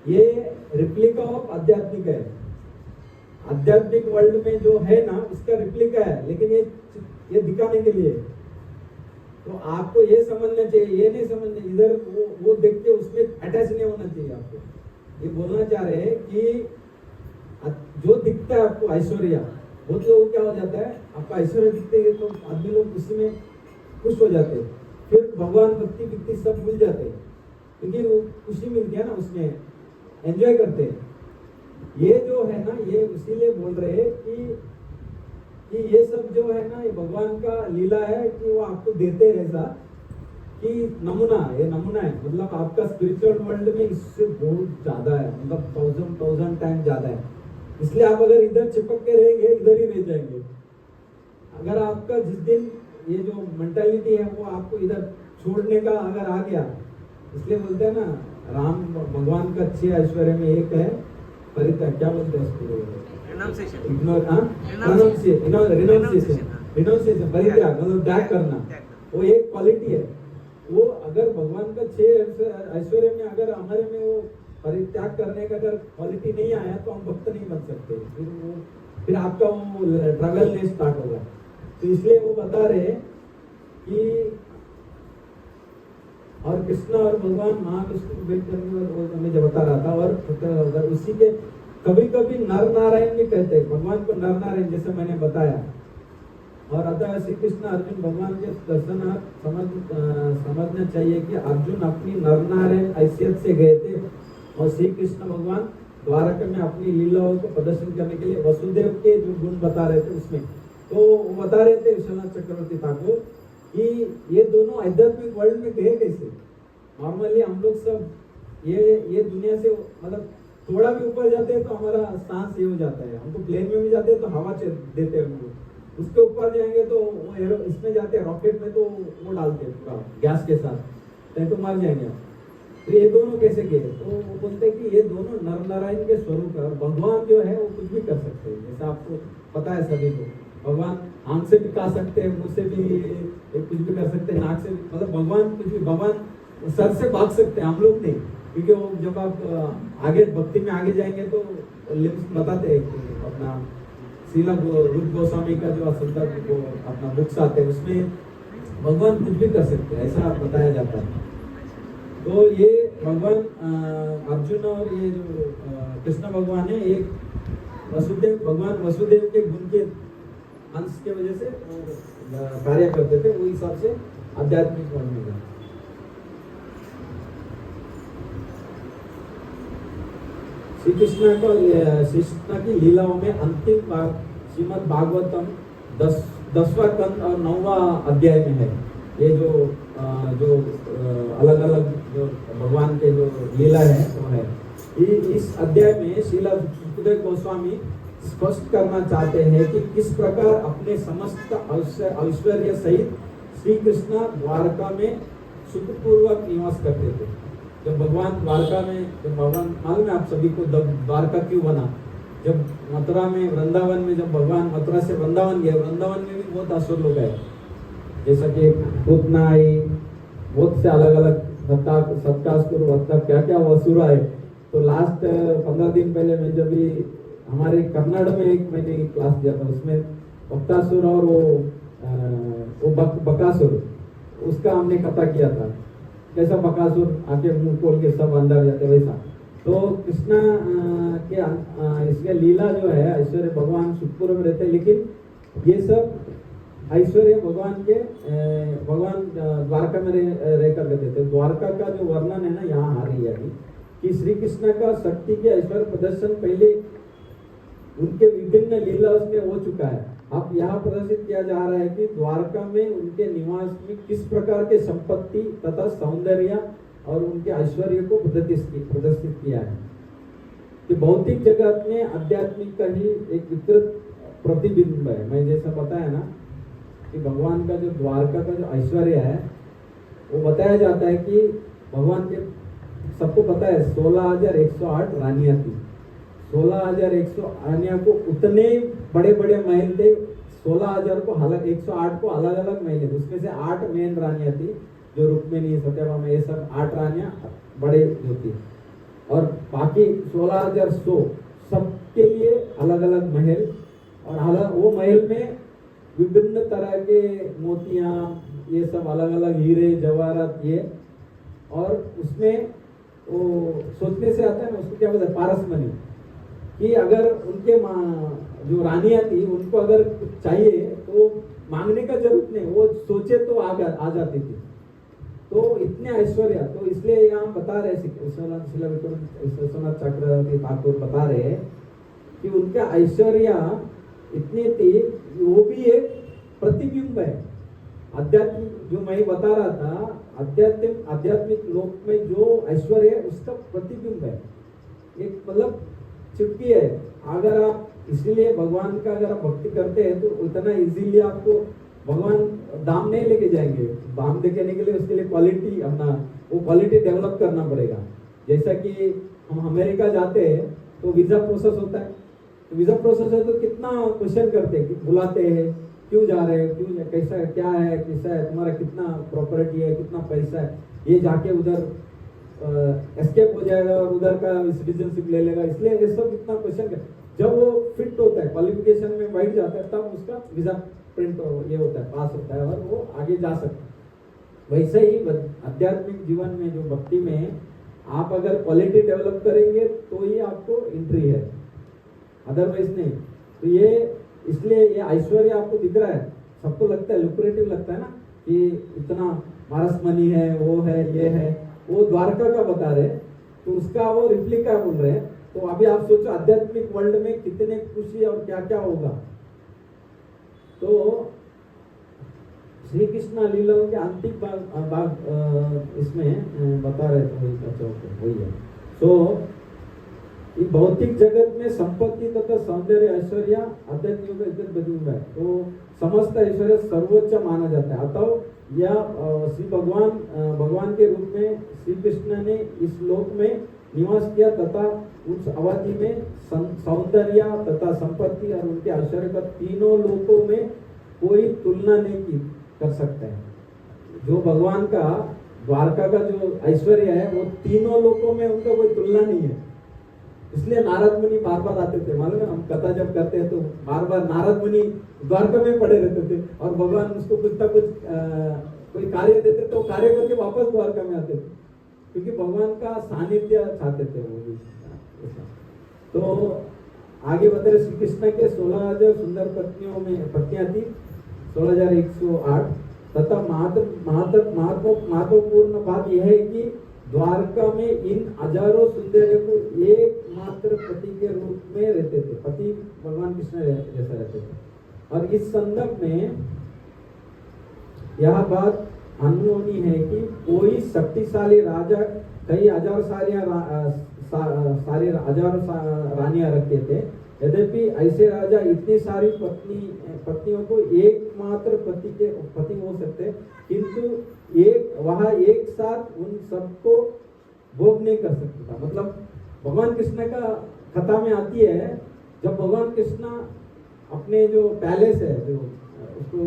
ये रिप्लिका ऑफ आध्यात्मिक है। आध्यात्मिक वर्ल्ड में जो है ना उसका रिप्लिका है, लेकिन ये दिखाने के लिए। तो आपको ये समझना चाहिए, ये नहीं समझना इधर वो देख के उसमें अटैच नहीं होना चाहिए आपको। ये बोलना चाह रहे हैं कि जो दिखता है आपको ऐश्वर्या, बहुत लोगों क्या हो जाता है, आपका ऐश्वर्य दिखते है तो आदमी लोग उसी में खुश हो जाते हैं, फिर भगवान भक्ति सब भूल जाते हैं, क्योंकि वो खुशी मिलती है ना, उसमें एंजॉय करते हैं। ये जो है ना, ये इसीलिए बोल रहे हैं कि ये सब जो है ना, ये भगवान का लीला है कि वो आपको देते हैं ऐसा कि नमूना है मतलब आपका स्पिरिचुअल वर्ल्ड में इससे बहुत ज्यादा है, मतलब 1000 टाइम ज्यादा है। इसलिए आप अगर इधर चिपक के रहेंगे, इधर ही रह जाएंगे। अगर आपका जिस दिन ये जो मेंटालिटी है वो आपको इधर छोड़ने का अगर आ गया, इसलिए बोलते हैं ना, राम भगवान का 6 ऐश्वर्य में एक है परित्याग, क्या बोलते हैं उसको, रिनाउंसिएशन, परित्याग मतलब त्याग करना। वो एक क्वालिटी है। वो अगर भगवान का 6 ऐश्वर्य में अगर हमारे में वो परित्याग करने का अगर क्वालिटी नहीं आया तो हम भक्त नहीं बन सकते। फिर आपका वो ट्रगल नहीं स्टार्ट होगा। तो इसलिए वो बता रहे कि और कृष्ण और भगवान महाविष्णु को भेंट करने वाला मैं जब बता रहा था, और उसी के कभी कभी नर नारायण भी कहते हैं, भगवान को नर नारायण, जैसे मैंने बताया। और अतः श्री कृष्ण अर्जुन भगवान के दर्शनार्थ समझना चाहिए कि अर्जुन अपनी नर नारायण हैसियत से गए थे और श्री कृष्ण भगवान द्वारका में अपनी लीलाओं को प्रदर्शन करने के लिए वसुदेव के जो गुण बता रहे थे उसमें, तो वो बता रहे थे विश्वनाथ चक्रवर्ती ठाकुर कि ये दोनों आध्यात्मिक वर्ल्ड में गए कैसे। नॉर्मली हम लोग सब ये दुनिया से मतलब थोड़ा भी ऊपर जाते हैं तो हमारा सांस ये हो जाता है। हम तो प्लेन में भी जाते हैं तो हवा देते हैं उनको, उसके ऊपर जाएंगे तो वो इसमें जाते हैं रॉकेट में तो वो डालते हैं पूरा गैस के साथ, नहीं तो मर जाएंगे। तो ये दोनों कैसे गए? तो वो बोलते हैं कि ये दोनों नर नारायण के स्वरूप है। भगवान जो है वो कुछ भी कर सकते हैं, जैसा आपको पता है सभी को। भगवान आंख से भी खा सकते हैं, मुंह से भी कुछ भी कर सकते हैं, नाक से भी, मतलब भगवान कुछ भी, भगवान सर से भाग सकते हैं, हम लोग नहीं। क्योंकि वो जब आप आगे भक्ति में आगे जाएंगे तो लिम्स बताते हैं अपना शीला रूप गोस्वामी का जो संदर्भ को अपना बुक्स आते हैं उसमें भगवान कुछ भी कर सकते हैं, ऐसा बताया जाता है। तो ये भगवान अर्जुन और ये जो कृष्ण भगवान है, एक भगवान वसुदेव के गुण के अंश के वजह से कार्य करते थे, वो हिसाब से आध्यात्मिक वर्ल्ड में। श्री कृष्ण की लीलाओं में अंतिम भाग श्रीमद् भागवतम 10वां कंद और 9वां अध्याय में है। ये जो अलग अलग जो भगवान के जो लीला है वो है। इस अध्याय में श्रील सुखदेव गोस्वामी स्पष्ट करना चाहते हैं कि किस प्रकार अपने समस्त ऐश्वर्य सहित श्री कृष्ण द्वारका में सुखपूर्वक निवास करते थे। जब भगवान द्वारका में, जब भगवान मालूम है आप सभी को द्वारका क्यों बना, जब मथुरा में वृंदावन में, जब भगवान मथुरा से वृंदावन गए, वृंदावन में भी बहुत असुर लोग आए, जैसा कि पूतना आई, बहुत से अलग अलग सत्तासुर क्या क्या असुर आए। तो लास्ट 15 दिन पहले मैं जब भी हमारे कर्नाटक में एक मैंने क्लास दिया था, उसमें भक्तासुर और वो बकासुर, उसका हमने कथा किया था। कैसा बकासुर आके मुंह खोल के सब अंदर जाते, वैसा तो कृष्णा के इसमें लीला जो है ऐश्वर्य भगवान सुखपुर में रहते हैं, लेकिन ये सब ऐश्वर्य भगवान के भगवान द्वारका में रह कर देते थे। द्वारका का जो वर्णन है ना यहाँ आ रही है अभी कि श्री कृष्ण का शक्ति के ऐश्वर्य प्रदर्शन पहले उनके विभिन्न लीला उसमें हो चुका है। अब यहाँ प्रदर्शित किया जा रहा है कि द्वारका में उनके निवास में किस प्रकार के संपत्ति तथा सौंदर्य और उनके ऐश्वर्य को प्रदर्शित किया है कि भौतिक जगत में आध्यात्मिक का ही एक विकृत प्रतिबिंब है। मैं जैसा बताया ना कि भगवान का जो द्वारका का जो ऐश्वर्य है वो बताया जाता है कि भगवान के सबको पता है 16,108 रानियां थी। 16,100 रानियां को उतने बड़े बड़े महल थे। 16,000 को 108 को अलग अलग महल थे, उसमें से 8 मेन रानियां थी जो रुक्मिणी सत्यभामा ये सब 8 रानियां बड़े जो थी, और बाकी 16,100 सबके लिए अलग अलग महल, और अलग वो महल में विभिन्न तरह के मोतियां ये सब अलग अलग हीरे जवाहरात ये, और उसमें वो सोचने से आता है ना उसको क्या बोलते हैं पारसमणि, कि अगर उनके जो रानियां थी उनको अगर कुछ चाहिए तो मांगने का जरूरत नहीं, वो सोचे तो आ जाती थी। तो इतने ऐश्वर्य, तो इसलिए यहाँ बता रहे विश्वनाथ चक्रवर्ती ठाकुर बता रहे कि उनका ऐश्वर्य इतनी थी, वो भी एक प्रतिबिंब है आध्यात्मिक, जो मैं बता रहा था आध्यात्मिक लोक में जो ऐश्वर्य है उसका प्रतिबिंब है, एक मतलब चुटकी है। अगर आप इसीलिए भगवान का अगर आप भक्ति करते हैं तो उतना इजीली आपको भगवान दाम नहीं लेके जाएंगे। दाम देने के लिए उसके लिए क्वालिटी अपना वो क्वालिटी डेवलप करना पड़ेगा। जैसा कि हम अमेरिका जाते हैं तो वीजा प्रोसेस होता है, तो वीजा प्रोसेस है तो कितना क्वेश्चन करते हैं, बुलाते हैं, क्यों जा रहे हैं, क्यों कैसा है, क्या है, कैसा है, तुम्हारा कितना प्रॉपर्टी है, कितना पैसा है, ये जाके उधर एस्केप हो जाएगा और उधर का सिटीजनशिप ले लेगा, इसलिए ये सब इतना क्वेश्चन कर। जब वो फिट होता है क्वालिफिकेशन में बैठ जाता है तब उसका वीजा प्रिंट ये होता है, पास होता है और वो आगे जा सकता है। वैसे ही आध्यात्मिक जीवन में जो भक्ति में आप अगर क्वालिटी डेवलप करेंगे तो ही आपको एंट्री है, अदरवाइज नहीं। तो ये इसलिए ये ऐश्वर्य आपको दिख रहा है, सबको लगता है लुक्रेटिव लगता है ना कि इतना पारसमणि है, वो है, ये है, वो द्वारका का बता रहे, तो उसका वो रिप्लिका बोल रहे हैं। तो अभी आप सोचो आध्यात्मिक वर्ल्ड में कितने खुशी और क्या क्या होगा। तो श्री कृष्ण लीलाओं के अंतिम भाग इसमें बता रहे थे, वही है। तो ये भौतिक जगत में संपत्ति तथा सौंदर्य ऐश्वर्य आध्यात्मिक प्रतिबिंब है, तो समस्त ऐश्वर्य सर्वोच्च माना जाता है। अतः यह श्री भगवान के रूप में श्री कृष्ण ने इस लोक में निवास किया तथा उस अवधि में सौंदर्य तथा संपत्ति और उनके ऐश्वर्य का तीनों लोकों में कोई तुलना नहीं कर सकता है। जो भगवान का द्वारका का जो ऐश्वर्य है वो तीनों लोकों में उनका कोई तुलना नहीं है। इसलिए नारद मुनि बार बार आते थे, मालूम है, हम कथा जब करते हैं तो बार बार नारद मुनि द्वारका में पड़े रहते थे और भगवान उसको कुछ ना कुछ कोई कार्य देते तो कार्य करके वापस द्वारका में आते थे, क्योंकि भगवान का सानिध्य चाहते थे वो भी। तो आगे बता रहे श्री कृष्ण के 16,000 सुंदर पत्नियां थी, 16,108 तथा महत्वपूर्ण बात यह है कि द्वारका में इन हजारों सुंदर को एकमात्र पति के रूप में रहते थे, पति भगवान कृष्ण जैसा रहते थे। और इस संदर्भ में यह बात अनहोनी है कि कोई शक्तिशाली राजा कई हजार रानियां रखते थे, यद्यपि ऐसे राजा इतनी सारी पत्नियों को एकमात्र पति हो सकते, किंतु वह एक साथ उन सबको भोग नहीं कर सकता था। मतलब भगवान कृष्ण का कथा में आती है, जब भगवान कृष्ण अपने जो पैलेस है, जो उसको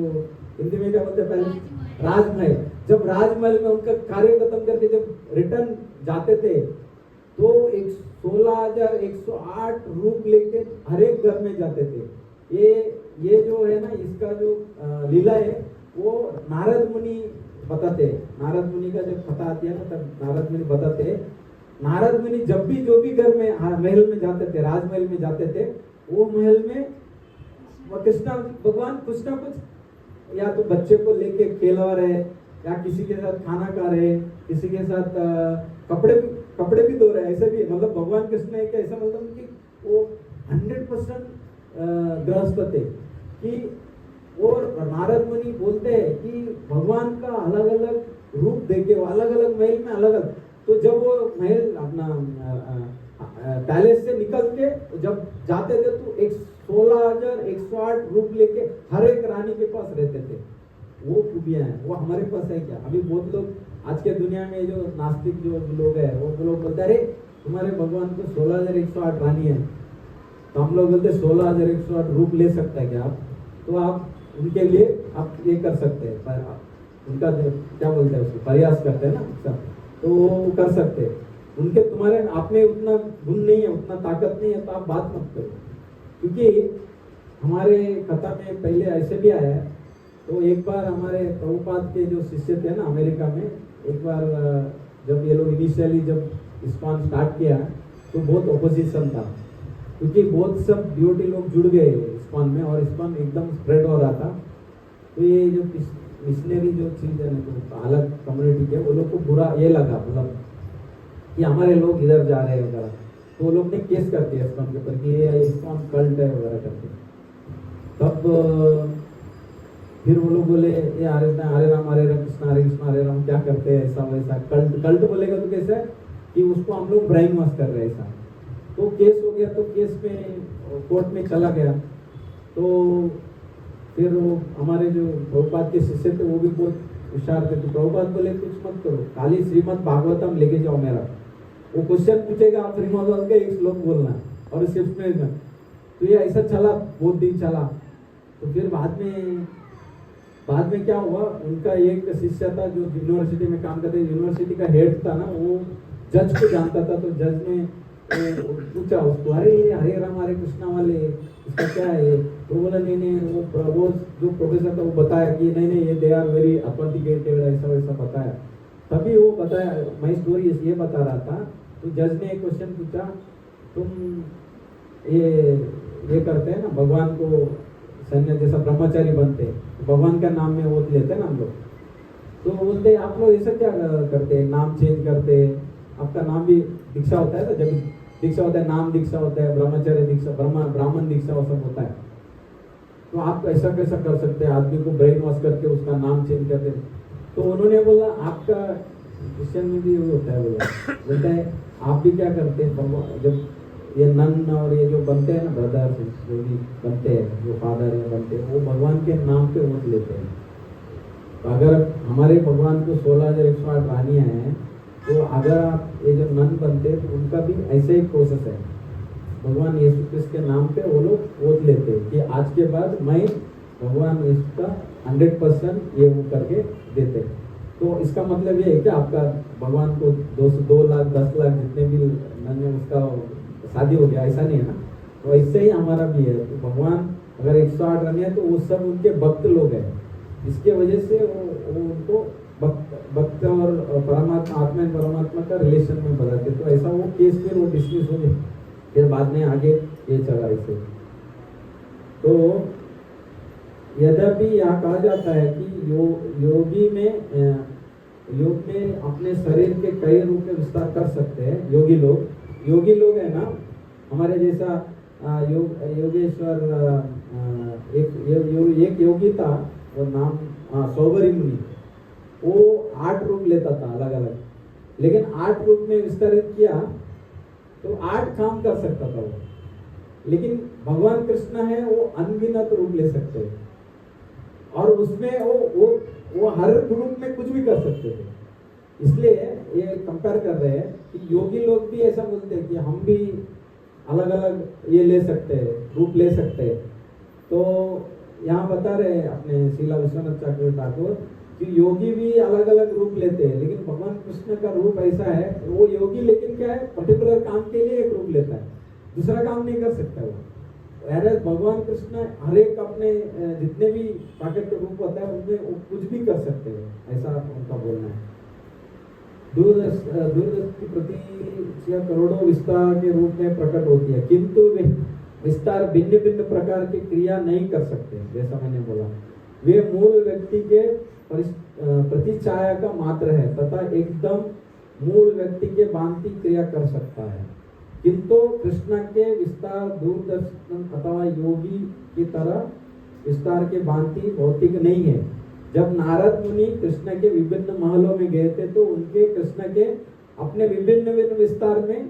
हिंदी में क्या बोलते हैं, पैलेस, राजमहल, जब राजमहल में उनका कार्य खत्म करके जब रिटर्न जाते थे तो 16,108 रूप लेके हर एक घर में जाते थे। ये जो है ना, इसका जो लीला है वो नारद मुनि बताते हैं। नारद मुनि का जब कथा आती है ना तब नारद मुनि बताते हैं नारद मुनि जब भी जो भी घर में महल में जाते थे, राजमहल में जाते थे, वो महल में वो कृष्णा भगवान कुछ ना कुछ या तो बच्चे को लेके खेलवा रहे, या किसी के साथ खाना खा रहे, किसी के साथ कपड़े भी धो रहे हैं, ऐसे भी मतलब भगवान कृष्ण एक ऐसा मतलब कि वो 100% गृहस्थ थे कि, और नारद मुनि बोलते हैं कि भगवान का अलग अलग रूप देखे, वो अलग अलग महल में अलग अलग, तो जब वो महल अपना पैलेस से निकल के जब जाते थे तो 16,108 रूप लेके हर एक रानी के पास रहते थे। वो खूबियां हैं, वो हमारे पास है क्या? अभी बहुत लोग आज के दुनिया में जो नास्तिक जो लोग हैं वो लोग बोलते हैं अरे तुम्हारे भगवान को 16,108 रानी है, तो हम लोग बोलते 16,108 रूप ले सकता है क्या आप? तो आप उनके लिए आप ये कर सकते हैं, उनका क्या बोलते हैं उसको, प्रयास करते हैं ना सब, तो वो कर सकते हैं। उनके तुम्हारे आप में उतना गुण नहीं है, उतना ताकत नहीं है, तो आप बात मत करो। क्योंकि हमारे कथा में पहले ऐसे भी आया है, तो एक बार हमारे प्रभुपाद के जो शिष्य थे ना अमेरिका में, एक बार जब ये लोग इनिशियली जब इस्कॉन स्टार्ट किया तो बहुत ओपोजिशन था, क्योंकि बहुत सब डिवोटी लोग जुड़ गए इस्कॉन में और इस्कॉन एकदम स्प्रेड हो रहा था। तो ये जो मिशनरी जो चीज है ना, तो अलग कम्युनिटी के वो लोग को बुरा ये लगा, मतलब कि हमारे लोग इधर जा रहे हैं वगैरह, तो वो लोग ने केस कर दिया इस्कॉन के ऊपर कि ये इस्कॉन कल्ट है वगैरह करके। तब फिर वो लोग बोले ये हरे राम कृष्ण हरे राम क्या करते हैं ऐसा वैसा, कल्ट बोलेगा तो कैसे कि उसको हम लोग ब्राइन वॉश कर रहे हैं ऐसा। तो केस हो गया, तो केस में कोर्ट में चला गया, तो फिर वो हमारे जो प्रभुपाद के शिष्य थे वो भी बहुत होशियार थे, तो प्रभुपाद बोले कुछ मत करो, खाली श्रीमद् भागवतम लेके जाओ मेरा, वो क्वेश्चन पूछेगा आप श्रीमद् भागवत का एक श्लोक बोलना और शिफ्ट में। तो ये ऐसा चला, बहुत दिन चला। तो फिर बाद में क्या हुआ, उनका एक शिष्य था जो यूनिवर्सिटी में काम करते, यूनिवर्सिटी का हेड था ना, वो जज को जानता था, तो जज ने पूछा उसको अरे हरे राम हरे कृष्णा वाले इसका क्या है? तो बोला नहीं वो जो प्रोफेसर था वो बताया कि नहीं ये दे आर वेरी ऑथेंटिकेटेड ऐसा वैसा बताया। तभी वो बताया, मैं स्टोरी ये बता रहा था। तो जज ने एक क्वेश्चन पूछा, तुम ये करते हैं ना भगवान को सन्यास जैसा ब्रह्मचारी बनते हैं, भगवान का नाम में ओत लेते हैं ना हम लोग, तो बोलते आप लोग ऐसा क्या करते हैं, नाम चेंज करते हैं, आपका नाम भी दीक्षा होता है ना, जब दीक्षा होता है नाम दीक्षा होता है, ब्रह्मचर्य दीक्षा, ब्राह्मण दीक्षा वो सब होता है, तो आप ऐसा कैसा कर सकते हैं, आदमी को ब्रेन वॉश करके उसका नाम चेंज करते हैं। तो उन्होंने बोला आपका क्रिश्चियन में भी वो होता है, बोलता है आप भी क्या करते हैं, जब ये नन और ये जो बनते हैं ना ब्रदर जो भी बनते हैं, जो फादर बनते हैं, वो भगवान के नाम पे वोट लेते हैं। तो अगर हमारे भगवान को 16,108 रानियां हैं, तो अगर आप ये जो नन बनते हैं तो उनका भी ऐसे ही प्रोसेस है, भगवान यीशु क्रिस्ट के नाम पे वो लोग वोट लेते हैं कि आज के बाद मैं भगवान यीशु का 100% ये वो करके देते हैं। तो इसका मतलब ये है कि आपका भगवान को 2 लाख 10 लाख जितने भी नन है उसका शादी हो गया, ऐसा नहीं है ना। तो ऐसे ही हमारा भी है, तो भगवान अगर 108 रन है तो वो सब उनके भक्त लोग हैं, इसके वजह से वो उनको भक्त और परमात्मा आत्मा एंड परमात्मा का रिलेशन में बताते। तो ऐसा वो केस फिर वो डिसमिस हो गए, फिर बाद में आगे ये चला ऐसे। तो यद्यपि यहाँ कहा जाता है कि योग में अपने शरीर के कई रूप में विस्तार कर सकते हैं योगी लोग है ना, हमारे जैसा योगेश्वर एक योगी था, वो नाम सौबरी मुनि, वो 8 रूप लेता था अलग अलग, लेकिन 8 रूप में विस्तारित किया तो 8 काम कर सकता था वो। लेकिन भगवान कृष्ण है वो अनगिनत रूप ले सकते हैं, और उसमें वो हर रूप में कुछ भी कर सकते थे। इसलिए ये कंपेयर कर रहे हैं कि योगी लोग भी ऐसा बोलते हैं कि हम भी अलग अलग ये ले सकते हैं, रूप ले सकते हैं। तो यहाँ बता रहे हैं अपने श्रीला विश्वनाथ चक्रवर्ती ठाकुर कि योगी भी अलग अलग रूप लेते हैं, लेकिन भगवान कृष्ण का रूप ऐसा है, वो योगी लेकिन क्या है पर्टिकुलर काम के लिए एक रूप लेता है, दूसरा काम नहीं कर सकता वो। अरे भगवान कृष्ण हर एक अपने जितने भी प्राकृतिक रूप होता है उनमें वो कुछ भी कर सकते हैं, ऐसा उनका बोलना है। दूरदृष्टि प्रति या करोड़ों विस्तार के रूप में प्रकट होती है, किंतु वे विस्तार भिन्न भिन्न प्रकार की क्रिया नहीं कर सकते। जैसा मैंने बोला, वे मूल व्यक्ति के प्रतिछाया का मात्र है तथा एकदम मूल व्यक्ति के भांति क्रिया कर सकता है, किंतु कृष्ण के विस्तार दूरदर्शन अथवा योगी की तरह विस्तार के भांति भौतिक नहीं है। जब नारद मुनि कृष्ण के विभिन्न महलों में गए थे तो उनके कृष्ण के अपने विभिन्न विस्तार में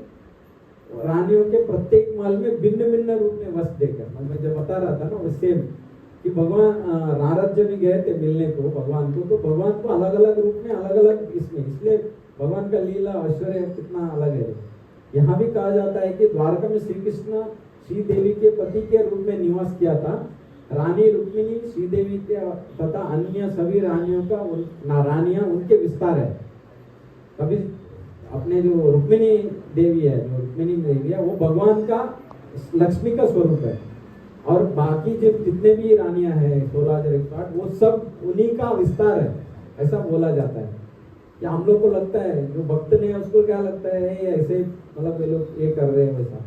रानियों के प्रत्येक महल में भिन्न भिन्न रूप में वस्त देकर, मैं जब बता रहा था ना वो सेम कि भगवान नारद जब भी गए थे मिलने को भगवान को, तो भगवान को अलग अलग रूप में अलग अलग इसमें, इसलिए भगवान का लीला ऐश्वर्य कितना अलग है। यहाँ भी कहा जाता है कि द्वारका में श्री कृष्ण श्री देवी के पति के रूप में निवास किया था। रानी रुक्मिणी श्री देवी के तथा अन्य सभी रानियों का रानियां उनके विस्तार है। कभी अपने जो रुक्मिणी देवी है, जो रुक्मिणी देवी है वो भगवान का लक्ष्मी का स्वरूप है, और बाकी जो जितने भी रानियां हैं 16,108 वो सब उन्हीं का विस्तार है, ऐसा बोला जाता है। कि हम लोग को लगता है, जो भक्त ने उसको क्या लगता है ये ऐसे मतलब ये लोग ये कर रहे हैं वैसा।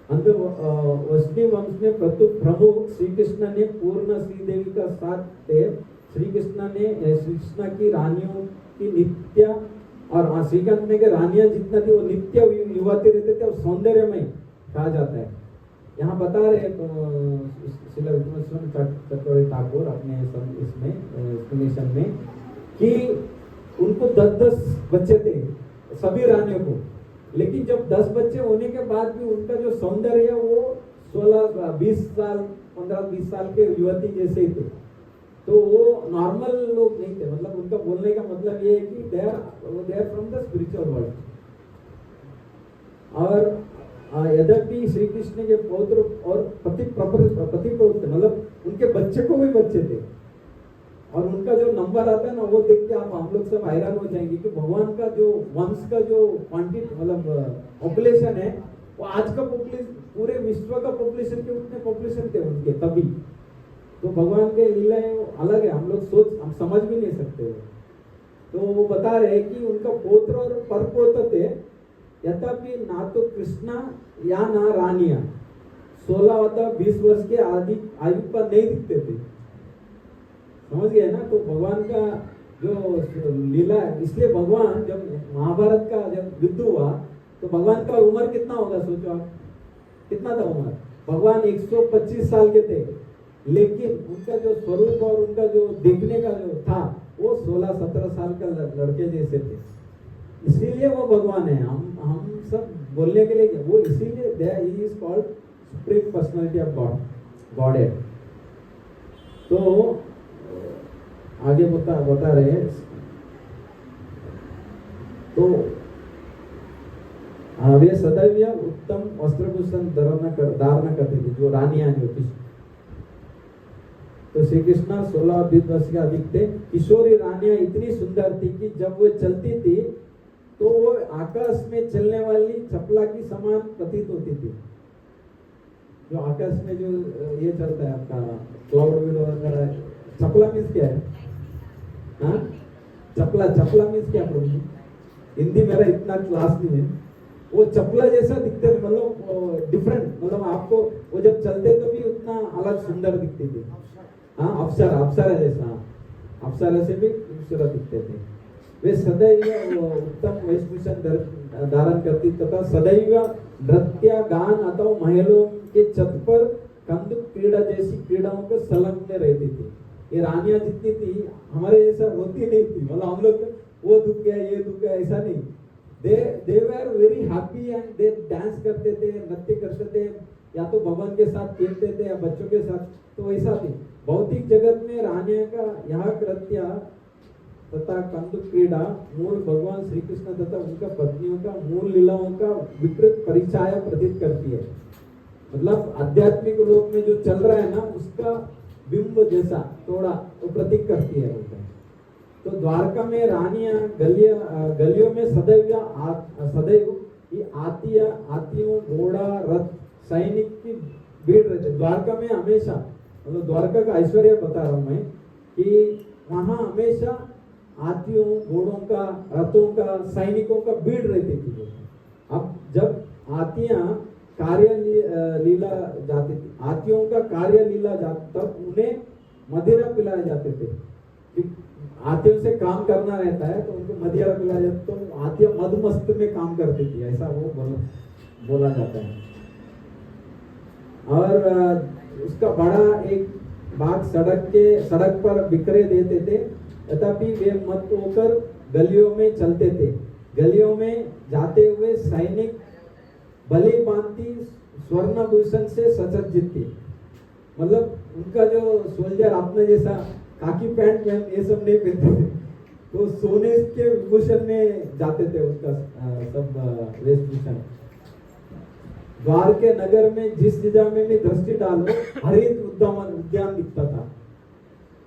अंत वैष्णव वंश में प्रमुख श्री कृष्ण ने पूर्ण श्री देवी का साथ थे। श्री कृष्ण की रानियों की नित्य, और श्रीकांत में के रानियां जितना थी वो नित्य युवती रहते थे और सौंदर्यमय कहा जाता है। यहाँ बता रहे श्रील चक्रवर्ती ठाकुर अपने इसमें एक्सप्लेनेशन में कि उनको 10-10 बच्चे थे सभी रानियों को, लेकिन जब 10 बच्चे होने के बाद भी उनका जो सौंदर्य है वो 16-20 साल 15-20 साल के युवती जैसे ही थे। तो वो नॉर्मल लोग नहीं थे, मतलब उनका बोलने का मतलब ये है कि they are from the spiritual world. और यद्यपि श्री कृष्ण के पौत्र और पति प्रवृत्त मतलब उनके बच्चे को भी बच्चे थे, और उनका जो नंबर आता है ना वो देख के आप हम लोग सब हैरान हो जाएंगे कि भगवान का जो वंश का जो क्वांटिटी मतलब पॉपुलेशन है वो आज का पॉपुलेशन पूरे विश्व का पॉपुलेशन के उतने पॉपुलेशन थे उनके तभी। तो भगवान के लीलाएं अलग है, हम लोग हम समझ भी नहीं सकते। तो वो बता रहे कि उनका पौत्र और परपौत्र थे, यद्यपि ना तो कृष्णा या ना रानिया 16 अथवा 20 वर्ष के आयु पर नहीं दिखते थे। समझ गए ना? तो भगवान का जो लीला है, इसलिए भगवान जब महाभारत का जब युद्ध हुआ तो भगवान का उम्र कितना होगा सोचो आप, कितना था उम्र? भगवान 125 साल के थे, लेकिन उनका जो स्वरूप और उनका जो देखने का जो था वो 16-17 साल का लड़के जैसे थे। इसीलिए वो भगवान है। हम सब बोलने के लिए वो इसीलिए he is called supreme personality of God है। तो आगे बता रहे हैं, तो वे सदैव उत्तम वस्त्रभूषण धारण करते थे जो रानियां जो थी। तो श्री कृष्ण 16-20 वर्ष के अधिक थे। किशोरी रानियां इतनी सुंदर थी कि जब वो चलती थी तो वो आकाश में चलने वाली चपला की समान प्रतीत होती थी। जो आकाश में जो ये चलता है आपका क्लाउड वगैरह, चपला मीन्स क्या है? हाँ, चपला मीन्स क्या प्रभु? हिंदी मेरा इतना क्लास नहीं है। वो चपला जैसा दिखते थे, मतलब डिफरेंट, मतलब आपको वो जब चलते तो भी उतना अलग सुंदर दिखते थे। हाँ, अप्सरा जैसा, अप्सरा से भी खूबसूरत दिखते थे। वे सदैव उत्तम वेशभूषण धारण करती तथा सदैव नृत्य गान अथवा महलों के छत पर कंदुक क्रीड़ा जैसी क्रीड़ाओं को संलग्न रहती थी। ये रानियां जितनी थी हमारे जैसा रोती नहीं थी, मतलब हम लोग वो दुख गया ये दुख गया ऐसा नहीं। They were very happy and they dance करते थे, नृत्य करते थे, या तो भगवान के साथ खेलते थे या बच्चों के साथ, तो ऐसा थी। भौतिक जगत में रानियों का यह कृत्य तथा कंदुक क्रीड़ा मूल भगवान श्री कृष्ण तथा उनका पत्नियों का मूल लीलाओं का विकृत परिचय प्रतीत करती है। मतलब आध्यात्मिक लोक में जो चल रहा है ना उसका बिंब जैसा थोड़ा वो प्रतीक करती है। तो द्वारका में रानियां गलियों में सदैव आतियों घोड़ा रथ सैनिक की भीड़ रहती है। द्वारका में हमेशा, मतलब द्वारका का ऐश्वर्य बता रहा हूं मैं कि वहां हमेशा हाथियों, घोड़ों का, रथों का, सैनिकों का भीड़ रहती थी। अब जब हाथियां लीला जाती थी, हाथियों का कार्य लीला जाता, तब उन्हें मदिरा पिलाए जाते थे। हाथियों से काम करना रहता है तो उनको मदिरा पिलाया जाता, तो हाथियां मदमस्त में काम करती थी, ऐसा वो बोला जाता है। और उसका बड़ा एक भाग सड़क पर बिखरे देते थे, तथापि वे मत होकर गलियों में चलते थे। गलियों में जाते हुए सैनिक भली भांति स्वर्णभूषण से सज्जित थे। मतलब उनका जो सोल्जर अपने जैसा काकी पैंट पहन ये सब नहीं पहनते थे, तो सोने के विभूषण में जाते थे, उनका सब वेशभूषण। द्वार के नगर में जिस दिशा में भी दृष्टि डालो हरित उद्यान दिखता था।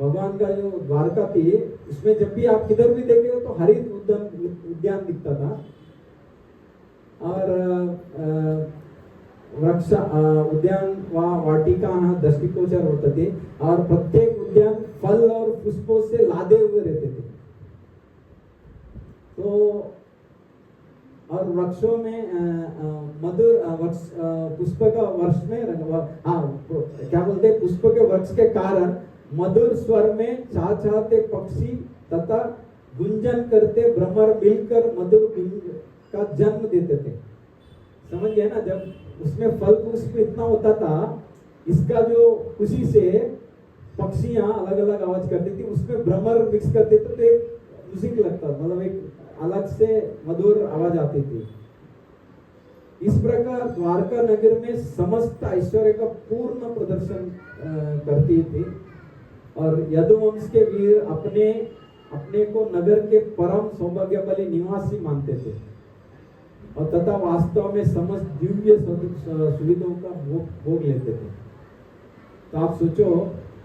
भगवान का जो द्वारका थी, उसमें जब भी आप किधर भी देखे तो हरित उद्यान दिखता था। और वृक्ष उद्यान व वाटिका दृष्टिगोचर होते थे, और प्रत्येक उद्यान फल और पुष्पों से लादे हुए रहते थे। तो और वृक्षों में मधुर पुष्प का वर्ष में क्या बोलते हैं, पुष्प के वृक्ष के कारण मधुर स्वर में चाहते पक्षी तथा गुंजन करते भ्रमर मिलकर मधुर का जन्म देते थे। समझ गए ना, जब उसमें फल पुष्प इतना होता था, इसका जो खुशी से पक्षियां अलग अलग आवाज करती थी, उसमें भ्रमर मिक्स करते थे, तो एक म्यूजिक लगता, मतलब एक अलग से मधुर आवाज आती थी। इस प्रकार द्वारका नगर में समस्त ऐश्वर्य का पूर्ण प्रदर्शन करती थी, और यदुवंश के वीर अपने को नगर के परम सौभाग्यशाली निवासी मानते थे, और तथा वास्तव में समस्त दिव्य सुविधाओं का भोग लेते थे। तो आप सोचो,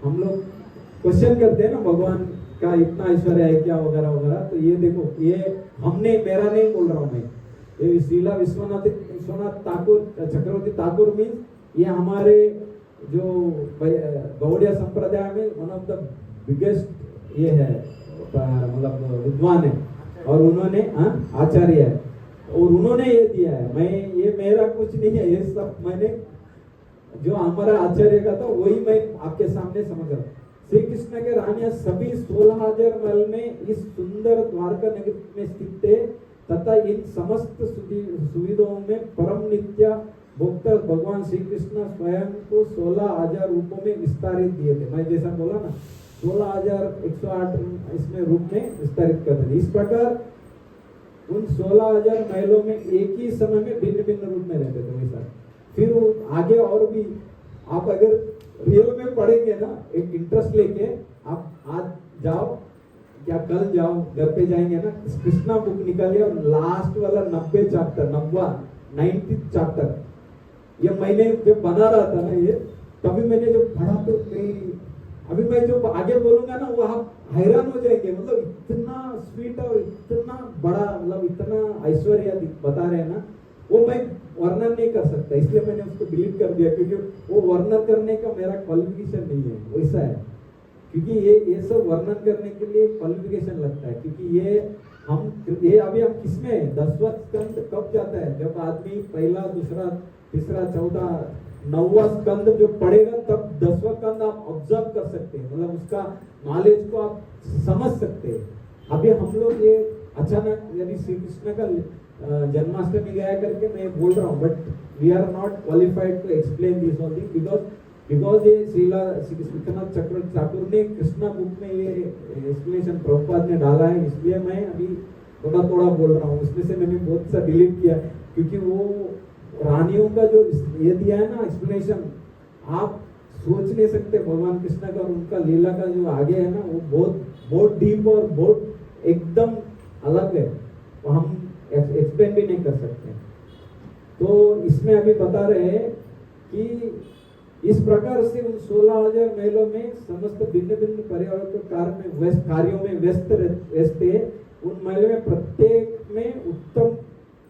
हम लोग क्वेश्चन करते हैं ना भगवान का इतना ऐश्वर्य है क्या वगैरह वगैरह, तो ये देखो, ये हमने, मेरा नहीं बोल रहा हूं मैं, ये श्रीला विश्वनाथ ठाकुर चक्रवर्ती ठाकुर मीन्स ये हमारे जो गौड़िया संप्रदाय में वन ऑफ द बिगेस्ट ये है, मतलब विद्वान है, और उन्होंने आचार्य है, और उन्होंने ये दिया है। ये मेरा कुछ नहीं है, ये सब मैंने जो हमारा आचार्य का था वही मैं आपके सामने समझ रहा हूँ। श्री कृष्ण के रानियां सभी 16,000 महल में इस सुंदर द्वारका नगर में स्थित थे, तथा इन समस्त सुविधाओं में परम नित्य भोक्ता भगवान श्री कृष्ण स्वयं को 16,000 रूपों में विस्तारित दिए थे। मैं जैसा बोला ना, 16,108 इसमें रूप में विस्तारित करते थे। इस प्रकार उन 16,000 महलों में एक ही समय में भिन्न भिन्न रूप में रहते थे वैसा। फिर वो आगे और भी, आप अगर रियल में पढ़ेंगे ना, एक इंटरेस्ट लेके, आप आज जाओ, क्या कल जाओ, घर पे जाएंगे ना, कृष्णा बुक निकालिए और लास्ट वाला 90 चैप्टर, ये मैंने जब बना रहा था ना, ये तभी मैंने जो पढ़ा तो अभी मैं जो आगे बोलूंगा ना, वो आप हैरान हो जाएंगे। मतलब इतना स्वीट और इतना बड़ा, मतलब इतना ऐश्वर्य बता रहे हैं ना, वो मैं वर्णन नहीं कर सकता, इसलिए मैंने उसको डिलीट कर दिया, क्योंकि वो वर्णन करने का मेरा क्वालिफिकेशन नहीं है, वैसा है। क्योंकि ये सब वर्णन करने के लिए क्वालिफिकेशन लगता है, क्योंकि ये अभी हम किसमें 10वां स्कंद कब जाता है, जब आदमी पहला, दूसरा, तीसरा, चौथा, 9वां स्कंद जो पढ़ेगा, तब 10वां स्कंद आप ऑब्जर्व कर सकते हैं, मतलब उसका नॉलेज को आप समझ सकते हैं। अभी हम लोग ये अचानक, यदि श्री कृष्ण का जन्माष्टमी गया करके मैं बोल रहा हूँ, but we are not qualified to explain this only, because ये श्रीला विश्वनाथ चक्रवर्ती ठाकुर ने कृष्णा बुक में ये एक्सप्लेनेशन प्रभुपाद ने डाला है, इसलिए मैं अभी थोड़ा बोल रहा हूँ। उसमें से मैंने बहुत सा डिलीट किया, क्योंकि वो रानियों का जो ये दिया है ना एक्सप्लेनेशन, आप सोच नहीं सकते भगवान कृष्ण का और उनका लीला का जो आगे है ना, वो बहुत डीप और बहुत एकदम अलग है, वो हम एक्सप्लेन भी नहीं कर सकते। तो इसमें अभी बता रहे हैं कि इस प्रकार से उन 16,000 महलों में समस्त भिन्न भिन्न पर्यावरण कार्यों में व्यस्त थे। उन महलों में प्रत्येक में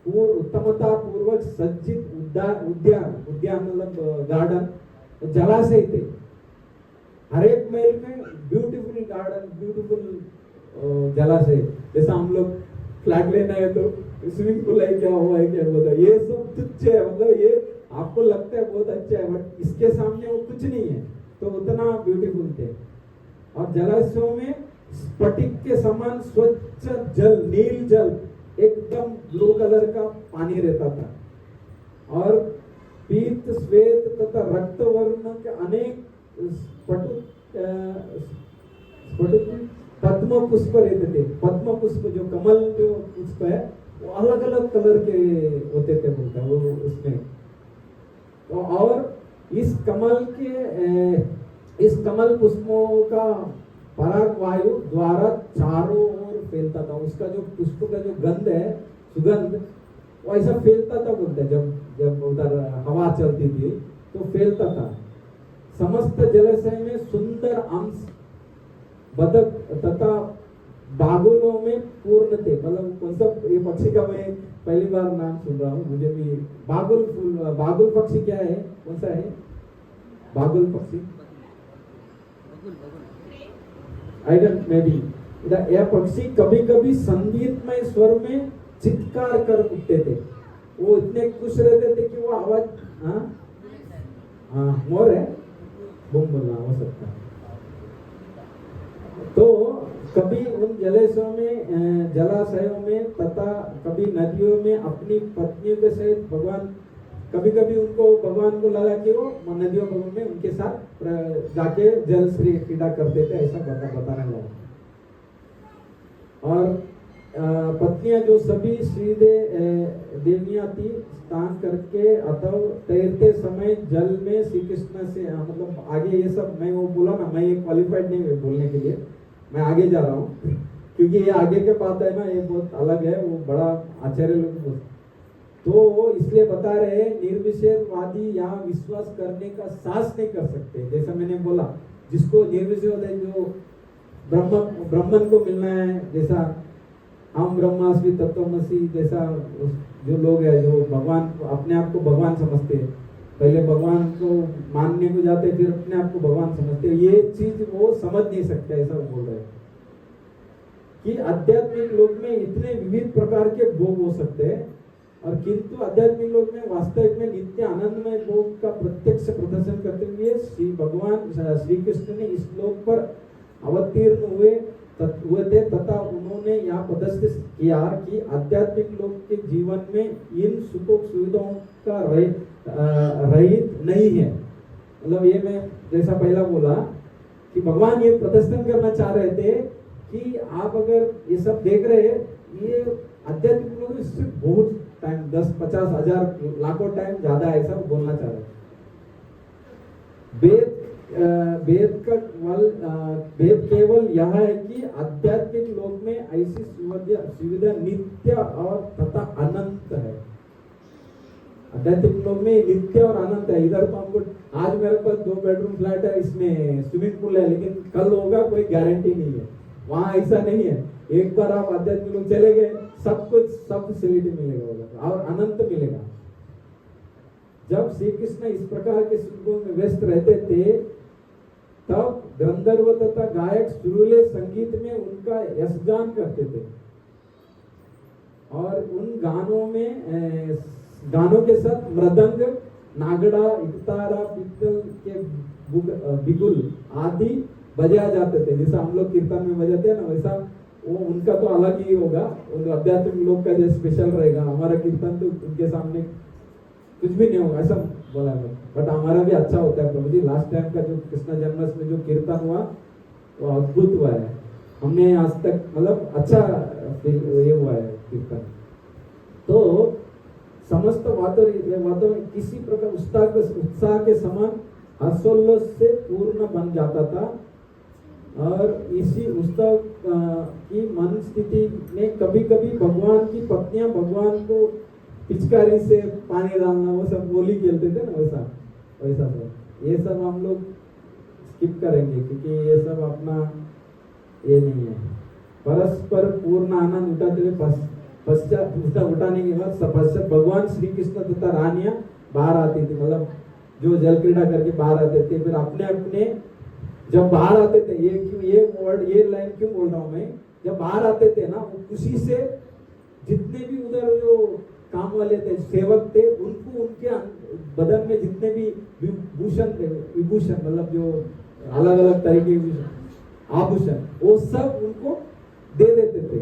उत्तमता पूर्वक सज्जित उद्यान मतलब गार्डन, जलाशय थे। हर एक महल में ब्यूटीफुल गार्डन, ब्यूटीफुल जलाशय, जैसा हम लोग फ्लैट लेना है तो स्विमिंग पूल है क्या हुआ है क्या होता है, ये सब तुच्छ है, मतलब ये आपको लगता है बहुत अच्छा है बट इसके सामने वो कुछ नहीं है, तो उतना ब्यूटीफुल थे। और जलाशयों में स्फटिक के समान स्वच्छ जल, नील जल, एकदम ब्लू कलर का पानी रहता था और पीत श्वेत तथा रक्त वर्ण के अनेक पद्म पुष्प रहते थे। पद्म पुष्प जो कमल जो पुष्प है वो अलग अलग कलर के होते थे बोलता है वो उसमें। तो और इस कमल पुष्पों का पराग वायु द्वारा चारों ओर फैलता था। उसका जो पुष्प का जो गंध है, सुगंध, वो ऐसा फैलता था बोलते हैं। जब उधर हवा चलती थी तो फैलता था। समस्त जलाशय में सुंदर अंश बदक तथा बागुलों में पूर्ण थे। मतलब कौन सा ये पक्षी का मैं पहली बार नाम सुन रहा हूँ, मुझे भी बागुल पक्षी क्या है, कौन सा है बागुल पक्षी? I don't may be. यह पक्षी कभी कभी संगीतमय स्वर में चित्कार कर उठते थे। वो इतने खुश रहते थे कि वो आवाज, हाँ मोर है, बूम बोलना हो सकता है। तो कभी उन जलाशयों में तथा कभी नदियों में अपनी पत्नियों के सहित भगवान, कभी कभी उनको भगवान को लगा कि वो नदियों में उनके साथ जाके जल श्री क्रीड़ा करते थे, ऐसा बताने लगा। और पत्नियां जो सभी सीधे देवियां थी, स्नान करके अथवा तैरते समय जल में श्री कृष्ण से, मतलब आगे ये सब मैं वो बोला ना, मैं ये क्वालिफाइड नहीं है बोलने के लिए, मैं आगे जा रहा हूँ क्योंकि ये आगे के बात है ना, ये बहुत अलग है, वो बड़ा आचार्य लोग तो इसलिए बता रहे हैं निर्विषयवादी यहाँ विश्वास करने का साहस नहीं कर सकते। जैसा मैंने बोला, जिसको निर्विषयवाद है, जो ब्रह्मन को मिलना है, जैसा हम ब्रह्मास्मि तत्वमसि, जैसा जो लोग है जो भगवान अपने आप को भगवान समझते हैं, पहले भगवान को मानने को जाते फिर अपने आप को भगवान समझते हैं, ये चीज वो समझ नहीं सकते। ऐसा बोल रहे हैं कि आध्यात्मिक लोक में इतने विविध प्रकार के भोग हो सकते हैं, और किंतु आध्यात्मिक लोक में वास्तविक में नित्य आनंदमय भोग का प्रत्यक्ष प्रदर्शन करते हुए श्री कृष्ण ने इस लोक पर अवतीर्ण हुए थे तथा उन्होंने यहाँ प्रदर्शित किया कि आध्यात्मिक लोक के जीवन में इन सुखों सुविधाओं का रहित नहीं है। मतलब ये मैं जैसा पहला बोला कि भगवान ये प्रदर्शन करना चाह रहे थे कि आप अगर ये सब देख रहे हैं, ये आध्यात्मिक लोग इससे बहुत टाइम 10, 50, 1000, लाखों टाइम ज्यादा ऐसा बोलना चाह रहे। वेद केवल यह है कि आध्यात्मिक लोक में ऐसी सुविधा नित्य और तथा अनंत है। आध्यात्मिक लोक में नित्य और अनंत है। इधर तो हमको आज मेरे पास 2 बेडरूम फ्लैट है, इसमें स्विमिंग पूल है, लेकिन कल होगा कोई गारंटी नहीं है। वहां ऐसा नहीं है, एक बार आप आध्यात्मिक लोग चले गए, सब कुछ सब फैसिलिटी मिलेगा और अनंत मिलेगा। जब श्री कृष्ण इस प्रकार के सुखों में व्यस्त रहते थे, तब गंधर्व तथा गायक सुरीले संगीत में उनका यशगान करते थे और उन गानों के साथ मृदंग, नागड़ा, इकतारा, पित्तल के बिगुल आदि बजाए जाते थे। जैसा हम लोग कीर्तन में बजाते हैं ना, वैसा वो उनका तो अलग ही होगा, उन आध्यात्मिक लोग का जो स्पेशल रहेगा। हमारा कीर्तन तो उनके सामने कुछ भी नहीं होगा, ऐसा बोला है। बट हमारा भी अच्छा होता है प्रभु जी। लास्ट टाइम का जो कृष्ण जन्माष्टमी में जो कीर्तन हुआ वो अद्भुत हुआ है। हमने आज तक मतलब अच्छा ये हुआ है कीर्तन। तो समस्त वातावरण किसी प्रकार उत्साह के समान हर्षोल्लास से पूर्ण बन जाता था, और इसी उत्सव की मन स्थिति में कभी कभी भगवान की पत्नियां भगवान को पिचकारी से पानी डालना, वो सब गोली खेलते थे ना, वैसा सब। ये सब हम लोग स्किप करेंगे क्योंकि ये सब अपना ये नहीं है। परस्पर पूर्ण आनंद उठाते हुए पश्चात उठाने के बाद पश्चात भगवान श्री कृष्ण तथा रानियां बाहर आती थी। मतलब जो जल क्रीड़ा करके बाहर आते थे, फिर अपने अपने जब बाहर आते थे, ये लाइन क्यों बोल रहा हूँ मैं जब बाहर आते थे ना, वो खुशी से जितने भी उधर जो काम वाले थे, सेवक थे, उनको उनके बदन में जितने भी भूषण थे, विभूषण मतलब जो अलग अलग तरीके के आभूषण, वो सब उनको दे देते थे।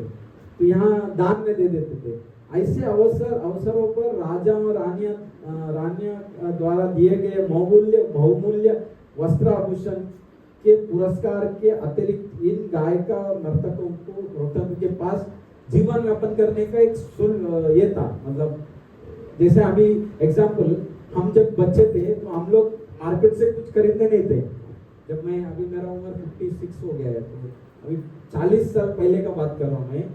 तो यहाँ दान में दे देते थे। ऐसे अवसरों पर राजा और रानियां द्वारा दिए गए बहुमूल्य वस्त्र आभूषण के पुरस्कार के अतिरिक्त इन गायक और नर्तकों के पास जीवन यापन करने का एक ये था। मतलब जैसे अभी एग्जाम्पल, हम जब बच्चे थे तो हम लोग मार्केट से कुछ खरीदने नहीं थे। जब मैं अभी मेरा उम्र 56 हो गया है, तो अभी 40 साल पहले का बात कर रहा हूँ मैं,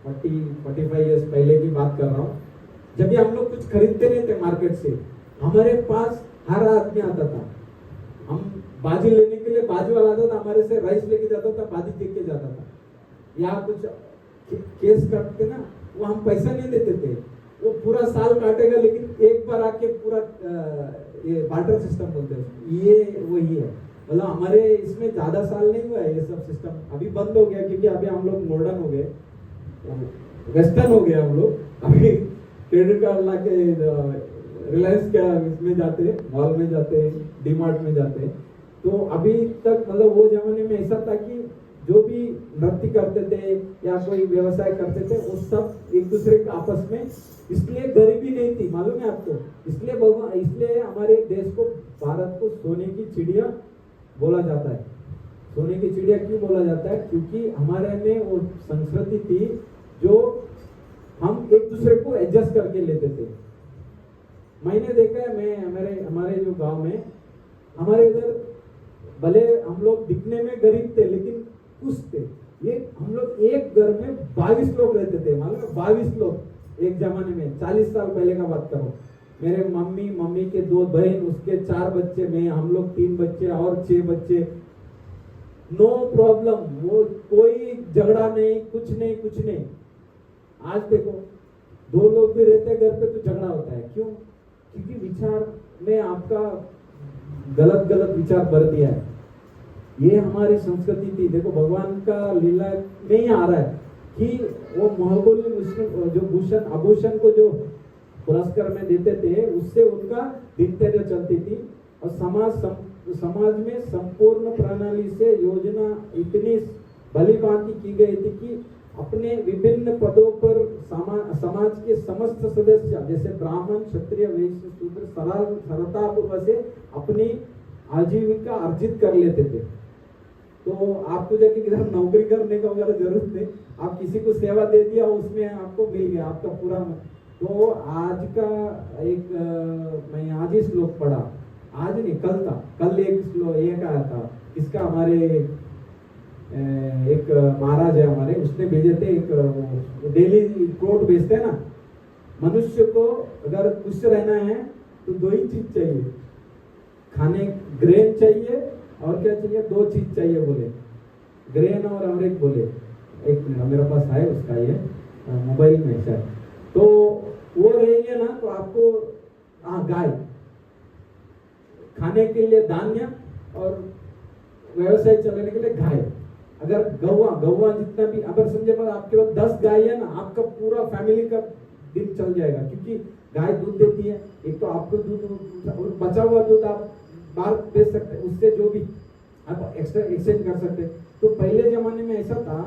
45 इयर्स पहले की बात कर रहा हूँ। जब भी हम लोग कुछ खरीदते नहीं थे मार्केट से, हमारे पास हर आदमी आता था। हम बाजी लेने के लिए बाजी वाला आता था, हमारे से राइस लेके जाता था, बाजी देख के जाता था। या कुछ केस काटते ना, वो हम पैसा नहीं देते थे, वो पूरा साल काटेगा, लेकिन एक बार आके पूरा ये बार्टर सिस्टम बोलते हैं, ये वही है। मतलब हमारे इसमें ज्यादा साल नहीं हुआ है ये सब सिस्टम, अभी बंद हो गया, क्योंकि अभी हम लोग मॉडर्न हो गए, वेस्टर्न हो गया हम लोग। अभी क्रेडिट कार्ड ला के रिलायंस क्या इसमें जाते, मॉल में जाते, डीमार्ट में जाते। तो अभी तक मतलब वो जमाने में ऐसा था कि जो भी नृत्य करते थे या कोई व्यवसाय करते थे, वो सब एक दूसरे के आपस में, इसलिए गरीबी नहीं थी, मालूम है आपको। इसलिए हमारे देश को, भारत को सोने की चिड़िया बोला जाता है। सोने की चिड़िया क्यों बोला जाता है? क्योंकि हमारे में वो संस्कृति थी जो हम एक दूसरे को एडजस्ट करके लेते थे। मैंने देखा है, मैं हमारे जो गांव में, हमारे इधर भले हम लोग दिखने में गरीब थे, लेकिन खुश थे। ये हम लोग एक घर में 22 लोग रहते थे, मालूम है? 22 लोग एक जमाने में, 40 साल पहले का बात करो। मेरे मम्मी के 2 बहन, उसके 4 बच्चे, मैं, हम लोग 3 बच्चे और 6 बच्चे। नो प्रॉब्लम, वो कोई झगड़ा नहीं, कुछ नहीं। आज देखो 2 लोग भी रहते हैं घर पे तो झगड़ा होता है। क्यों? क्योंकि विचार में आपका गलत विचार भर दिया है। ये हमारी संस्कृति थी। देखो भगवान का लीला में ही आ रहा है कि वो बहुमूल्य मुस्लिम जो भूषण आभूषण को जो पुरस्कार में देते थे, उससे उनका दिनचर्या चलती थी। और समाज में संपूर्ण प्रणाली से योजना इतनी भली भांति की गई थी कि अपने विभिन्न पदों पर समाज के समस्त सदस्य, जैसे ब्राह्मण, क्षत्रिय, वैश्य, शूद्र, सरलतापूर्वक से अपनी आजीविका अर्जित कर लेते थे। तो आपको जाके किधर नौकरी करने का वगैरह जरूरत नहीं, आप किसी को सेवा दे दिया, उसमें आपको मिल गया आपका पूरा। तो आज का एक मैं आज ही श्लोक पढ़ा, आज नहीं कल था, कल एक श्लोक एक आया था, इसका हमारे एक महाराज है हमारे, उसने भेजे थे। एक डेली कोट भेजते हैं ना, मनुष्य को अगर खुश रहना है तो 2 ही चीज चाहिए, खाने ग्रेन चाहिए और क्या चाहिए, 2 चीज चाहिए बोले, ग्रेन और एक बोले, एक मेरे पास है उसका ये मोबाइल में शायद। तो वो रहेंगे ना तो आपको गाय, खाने के लिए धान्य और व्यवसाय चलाने के लिए गाय। अगर गौवा जितना भी, अगर समझे पर आपके पास 10 गाय है ना, आपका पूरा फैमिली का दिन चल जाएगा। क्योंकि गाय दूध देती है, एक तो आपको दूध और बचा हुआ दूध आप बाहर बेच सकते हैं, उससे जो भी आप एक्स्ट्रा एक्सचेंज कर सकते हैं। तो पहले जमाने में ऐसा था,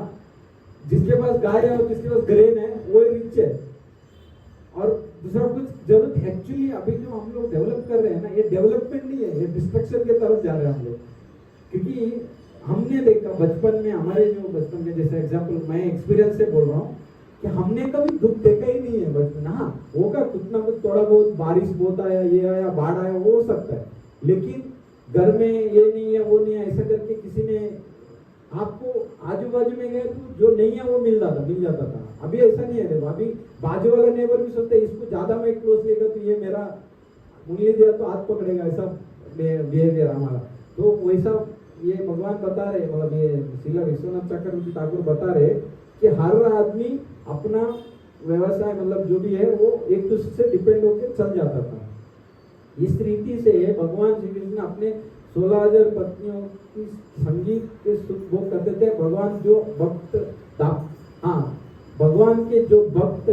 जिसके पास गाय है और जिसके पास ग्रेन है वो रिच है, और दूसरा कुछ जरूरत। एक्चुअली अभी जो हम लोग डेवलप कर रहे हैं ना, ये डेवलपमेंट नहीं है, ये डिस्ट्रक्शन की तरफ जा रहे हैं हम लोग। क्योंकि हमने देखा बचपन में, हमारे जो बचपन में, जैसे एग्जांपल मैं एक्सपीरियंस से बोल रहा हूँ कि हमने कभी दुख देखा ही नहीं है बचपन। हाँ होगा कुछ ना कुछ, थोड़ा बहुत बारिश बहुत आया, ये आया, बाढ़ आया, वो हो सकता है, लेकिन घर में ये नहीं है वो नहीं है ऐसा करके किसी ने आपको, आजू बाजू में गए तो जो नहीं है वो मिल जाता था। अभी ऐसा नहीं है। देखो अभी बाजू वाला नेबर भी सोचते इसको ज्यादा मैं क्लोज लेगा तो ये मेरा उंगली दिया तो हाथ पकड़ेगा, ऐसा बिहेवियर हमारा। तो वैसा ये भगवान बता रहे, मतलब ये श्रील विश्वनाथ चक्रवर्ती ठाकुर बता रहे कि हर आदमी अपना व्यवसाय, मतलब जो भी है वो एक दूसरे से डिपेंड होकर चल जाता था। इस रीति से भगवान श्री कृष्ण अपने 16,000 पत्नियों की संगीत के सुख भोग करते थे। भगवान जो भक्त हाँ, भगवान के जो भक्त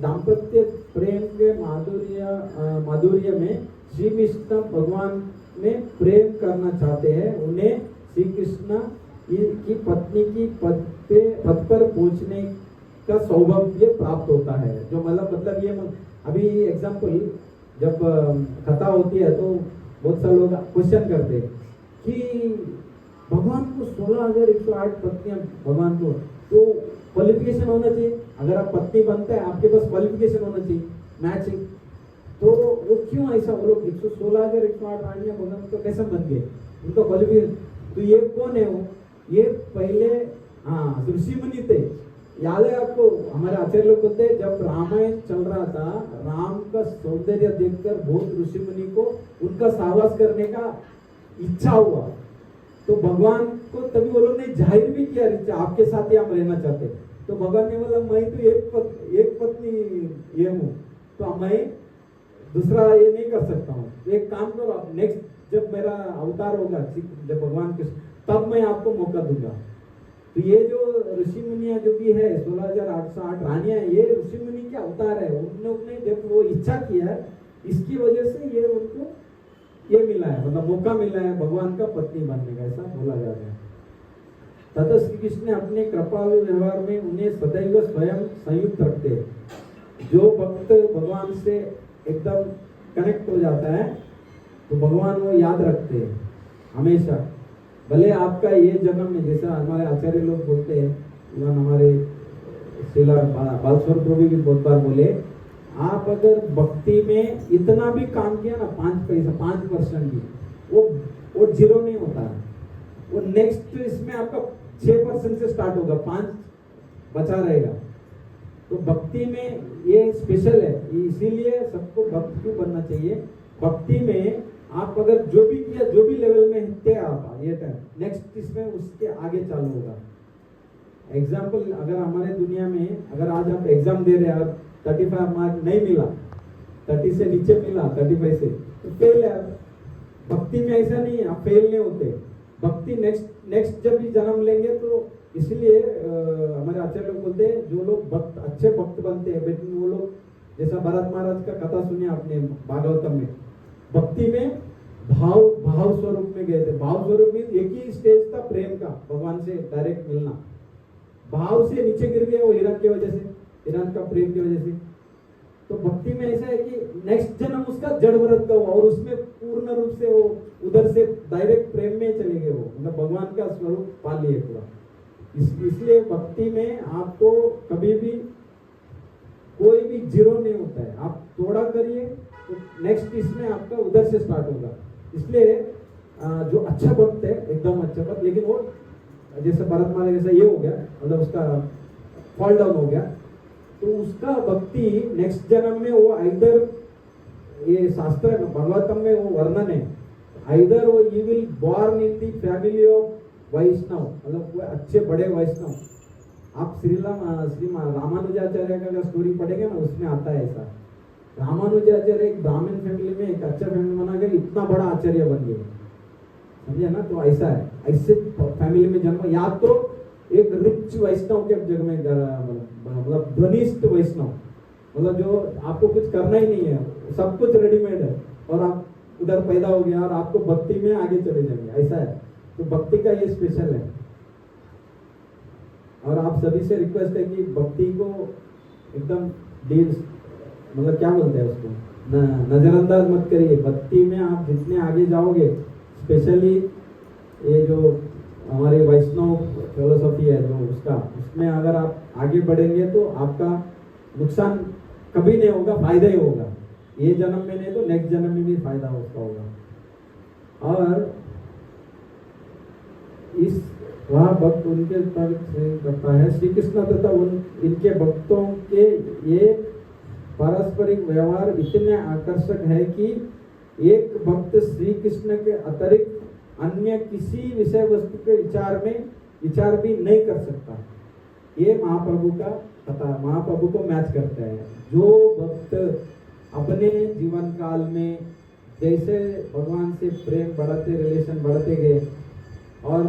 दाम्पत्य प्रेम के माधुर्य में श्री कृष्ण भगवान में प्रेम करना चाहते हैं, उन्हें श्री कृष्ण की पत्नी की पद पर पहुंचने का सौभाग्य प्राप्त होता है। जो मतलब ये अभी एग्जाम्पल जब कथा होती है तो बहुत सारे लोग क्वेश्चन करते हैं कि भगवान को 16,108 पत्नियां भगवान को, तो क्वालिफिकेशन होना चाहिए। अगर आप पत्नी बनते हैं आपके पास क्वालिफिकेशन होना चाहिए, मैचिंग। तो वो क्यों ऐसा, वो लोग 116,108 रानियां भगवान तो कैसे बन गए, उनका क्वालिफिकेशन। तो ये कौन है वो, ये पहले हाँ ऋषि मुनि थे। याद है आपको, हमारे आचार्य लोग बोलते हैं जब रामायण चल रहा था, राम का सौंदर्य देखकर बहुत ऋषि मुनि को उनका सहवास करने का इच्छा हुआ। तो भगवान को तभी वो लोग ने जाहिर भी किया इच्छा, आपके साथ ही हम रहना चाहते। तो भगवान ने बोला मैं तो एक पत्नी ये हूँ, तो मैं दूसरा ये नहीं कर सकता हूँ। तो एक काम करो, आप नेक्स्ट जब मेरा अवतार होगा, जब भगवान कृष्ण, तब मैं आपको मौका दूंगा। तो ये जो ऋषि मुनिया जो भी है 16,808 रानियां, ये ऋषि मुनि के अवतार है। उन्होंने जब वो इच्छा किया, इसकी वजह से ये उनको ये मिला है, मतलब मौका मिला है भगवान का पत्नी बनने का, ऐसा बोला जा रहा है। तथा श्री कृष्ण ने अपने कृपालु व्यवहार में उन्हें सदैव स्वयं संयुक्त रखते हैं। जो भक्त भगवान से एकदम कनेक्ट हो जाता है तो भगवान वो याद रखते हैं हमेशा। भले आपका ये जन्म में, जैसा हमारे आचार्य लोग बोलते हैं, इवन हमारे श्रीला बालस्वरूप प्रभु भी बहुत बार बोले, आप अगर भक्ति में इतना भी काम किया ना, 5% भी, वो जीरो नहीं होता है। वो नेक्स्ट इसमें आपका 6% से स्टार्ट होगा, 5 बचा रहेगा। तो भक्ति में ये स्पेशल है, इसीलिए सबको भक्त क्यों बनना चाहिए। भक्ति में आप अगर जो भी किया, जो भी लेवल में थे आप, ये टाइम नेक्स्ट इसमें उसके आगे चालू होगा। एग्जाम्पल, अगर हमारे दुनिया में अगर आज आप एग्जाम दे रहे हैं और 35 मार्क नहीं मिला, 30 से नीचे मिला, 35 से, तो फेल है। भक्ति में ऐसा नहीं है, आप फेल नहीं होते। भक्ति नेक्स्ट जब भी जन्म लेंगे, तो इसलिए हमारे आचार्य लोग बोलते हैं जो लोग भक्त अच्छे भक्त बनते हैं, लेकिन वो लोग, जैसा भरत महाराज का कथा सुनिए आपने भागवतम में, भक्ति में भाव स्वरूप में गए थे। भाव स्वरूप में एक ही स्टेज था प्रेम का, भगवान से डायरेक्ट मिलना। भाव से नीचे गिर गए वो हिरण की वजह से, हिरण का प्रेम की वजह से। तो भक्ति में ऐसा है कि नेक्स्ट जन्म उसका जड़ भरत का हुआ और उसमें पूर्ण रूप से वो उधर से डायरेक्ट प्रेम में चले गए, वो मतलब भगवान का स्वरूप पा लिए पूरा। इसलिए भक्ति में आपको कभी भी कोई भी जीरो नहीं होता है। आप थोड़ा करिए तो नेक्स्ट इसमें आपका उधर से स्टार्ट होगा। इसलिए जो अच्छा भक्त है, एकदम अच्छा भक्त, लेकिन वो जैसे भरत महाराज जैसा ये हो गया, मतलब उसका फॉल डाउन हो गया, तो उसका भक्ति नेक्स्ट जन्म में वो आइदर, ये शास्त्र भागवतम में वो वर्णन है, आइदर वो you will born in the family of Vaishnav, मतलब वो अच्छे बड़े वैष्णव। आप श्री रामानुजाचार्य का स्टोरी पढ़ेंगे ना, उसमें आता है ऐसा। रामानुजाचार्य एक ब्राह्मण फैमिली में एक अच्छा फैमिली बना कर इतना बड़ा आचार्य बन गए, समझे ना। तो ऐसा है, ऐसे फैमिली में जन्म, या तो एक रिच वैष्णव के जग में, मतलब धनिष्ठ वैष्णव, मतलब जो आपको कुछ करना ही नहीं है, सब कुछ रेडीमेड है, और आप उधर पैदा हो गया और आपको भक्ति में आगे चले जाएंगे, ऐसा है। तो भक्ति का ये स्पेशल है। और आप सभी से रिक्वेस्ट है कि भक्ति को एकदम मतलब क्या बोलते हैं उसको, नजरअंदाज मत करिए। भक्ति में आप जितने आगे जाओगे, स्पेशली ये जो हमारी वैष्णव फिलोसॉफी है जो उसमें अगर आप आगे बढ़ेंगे तो आपका नुकसान कभी नहीं होगा, फायदा ही होगा। ये जन्म में नहीं तो नेक्स्ट जन्म में भी फायदा उसका होगा। और इस वह भक्त उनके तर्क से करता है। श्री कृष्ण तथा इनके भक्तों के ये पारस्परिक व्यवहार इतने आकर्षक है कि एक भक्त श्री कृष्ण के अतिरिक्त अन्य किसी विषय वस्तु के विचार भी नहीं कर सकता। ये महाप्रभु का कथा, महाप्रभु को मैच करता है। जो भक्त अपने जीवन काल में जैसे भगवान से प्रेम बढ़ाते, रिलेशन बढ़ते गए, और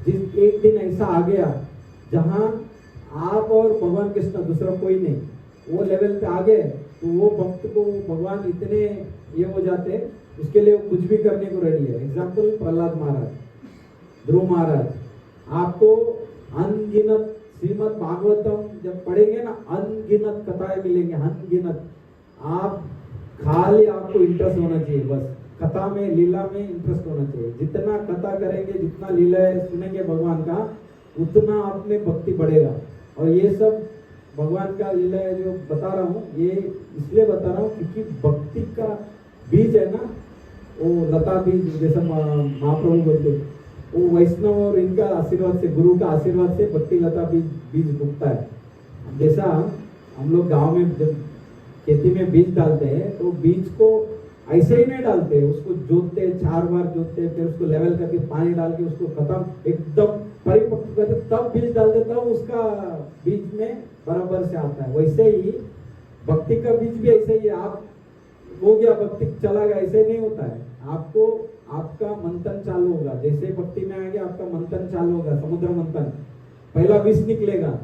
जिस एक दिन ऐसा आ गया जहाँ आप और भगवान कृष्ण, दूसरा कोई नहीं, वो लेवल पे आ गए तो वो भक्त को भगवान इतने ये हो जाते हैं, उसके लिए वो कुछ भी करने को रेडी है। एग्जाम्पल प्रहलाद महाराज, ध्रुव महाराज, आपको अनगिनत श्रीमद् भागवतम जब पढ़ेंगे ना, अनगिनत कथाएं मिलेंगे, अनगिनत। आप खाली आपको इंटरेस्ट होना चाहिए, बस कथा में, लीला में इंटरेस्ट होना चाहिए। जितना कथा करेंगे, जितना लीला सुनेंगे भगवान का, उतना आप में भक्ति बढ़ेगा। और ये सब भगवान का लीला है जो बता रहा हूँ, ये इसलिए बता रहा हूँ क्योंकि भक्ति का बीज है ना, वो लता बीज जैसा महाप्रभु बोलते, वो वैष्णव और इनका आशीर्वाद से, गुरु का आशीर्वाद से भक्ति लता बीज उगता है। जैसा हम लोग गांव में जब खेती में बीज डालते हैं तो बीज को ऐसे ही नहीं डालते, उसको जोतते, 4 बार जोतते, फिर उसको लेवल करके पानी डाल के उसको खत्म एकदम परिपक्व करते, तब बीज डालते, तब उसका बीज में बराबर से आता है। वैसे ही भक्ति का बीज भी ऐसे ही, आप हो गया भक्ति चला गया, ऐसे नहीं होता है। आपको आपका मंथन चालू होगा, जैसे भक्ति में आएंगे आपका मंथन चालू होगा, समुद्र मंथन, पहला विष निकलेगा।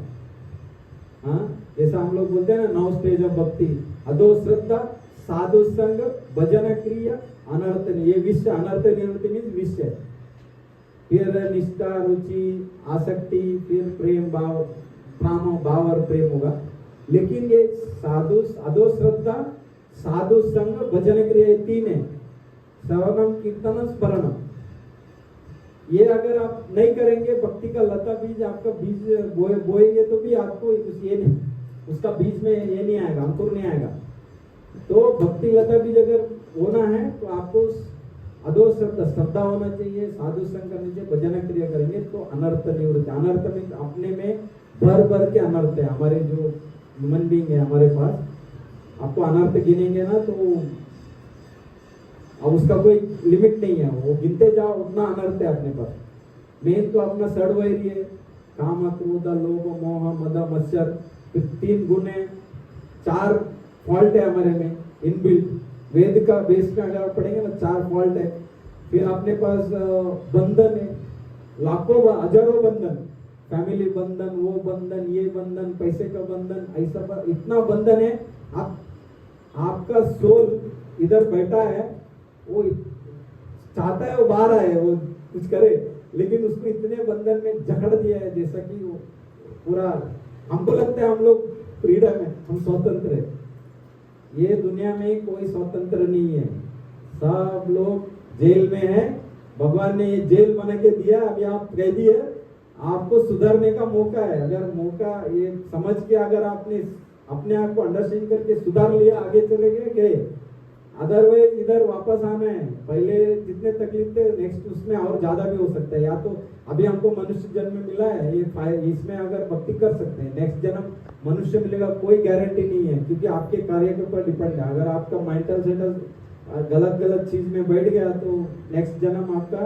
हाँ, जैसा हम लोग बोलते हैं ना 9 स्टेज ऑफ भक्ति, अधो श्रद्धा, साधु संग, भजन क्रिया, अनर्थ, ये विष, अनर्थ निवृत्ति मीन्स विष है। फिर निष्ठा, रुचि, आसक्ति, फिर प्रेम भाव, भाव और प्रेम होगा। लेकिन ये साधु, अधो श्रद्धा, साधु संग, भजन क्रिया, ये 3 है। श्रवणम, कीर्तन, स्मरणम, ये अगर आप नहीं करेंगे, भक्ति का लता बीज, आपका बीज बोएंगे तो भी आपको ये नहीं, उसका बीज में ये नहीं आएगा, अंकुर नहीं आएगा। तो भक्ति लता बीज अगर होना है तो आपको अधो श्रद्धा होना चाहिए, साधु संग करनी चाहिए, भजन क्रिया करेंगे तो अनर्थ निवृत्ति। अनर्थ में अपने में भर के अनर्थ है, हमारे जो ह्यूमन बीइंग है हमारे पास, आपको अनर्थ गिनेंगे ना तो अब उसका कोई लिमिट नहीं है, वो गिनते जाओ उतना अनर्थ है अपने पास। मेन तो अपना सड़वैरी है, काम, क्रोध, लोभ, मोह, मद, मत्सर, फिर 3 गुण है, 4 फॉल्ट है हमारे में इनबिल्ट। वेद का बेस में अगर आप पढ़ेंगे ना 4 फॉल्ट है। फिर अपने पास बंधन है, लाखों हजारों बंधन, फैमिली बंधन, वो बंधन, ये बंधन, पैसे का बंधन, ऐसा इतना बंधन है। आपका सोल इधर बैठा है, वो चाहता है वो बाहर आए, वो कुछ करे, लेकिन उसको इतने बंधन में जकड़ दिया है जैसा कि वो पूरा, हमको लगता है हम लोग फ्रीडम है, हम स्वतंत्र है। ये दुनिया में कोई स्वतंत्र नहीं है, सब लोग जेल में है। भगवान ने ये जेल बना के दिया, अभी आप कैदी है, आपको सुधरने का मौका है। अगर मौका ये समझ के अगर आपने अपने आप को अंडरस्टैंड करके सुधार लिया, आगे चले गए, अदरवाइज इधर वापस आना है। पहले जितने तकलीफ थे, नेक्स्ट उसमें और ज्यादा भी हो सकता है। या तो अभी हमको मनुष्य जन्म मिला है, ये इसमें अगर भक्ति कर सकते हैं, नेक्स्ट जन्म मनुष्य मिलेगा, कोई गारंटी नहीं है, क्योंकि आपके कार्य के ऊपर डिपेंड है। अगर आपका मेंटल सेटल गलत चीज में बैठ गया तो नेक्स्ट जन्म आपका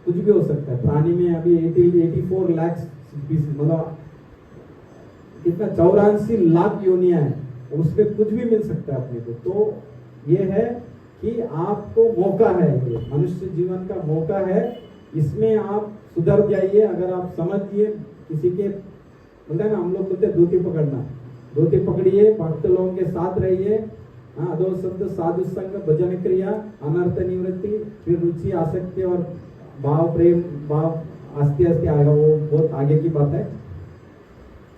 कुछ भी हो सकता है। प्राणी में अभी 84 लाख मतलब कितना 84 लाख योनियां है, उसमें कुछ भी मिल सकता है अपने को। तो ये है कि आपको मौका है, ये मनुष्य जीवन का मौका है, इसमें आप सुधर जाइए। अगर आप समझिए, किसी के बोलते हैं ना, हम लोग बोलते हैं धोती पकड़ना, धोती पकड़िए, भक्त लोगों के साथ रहिए, अधो शब्द, साधु संग, भजन क्रिया, अनर्थ निवृत्ति, फिर रुचि, आसक्ति और भाव, प्रेम भाव आस्ते आस्ते आएगा, वो बहुत आगे की बात है।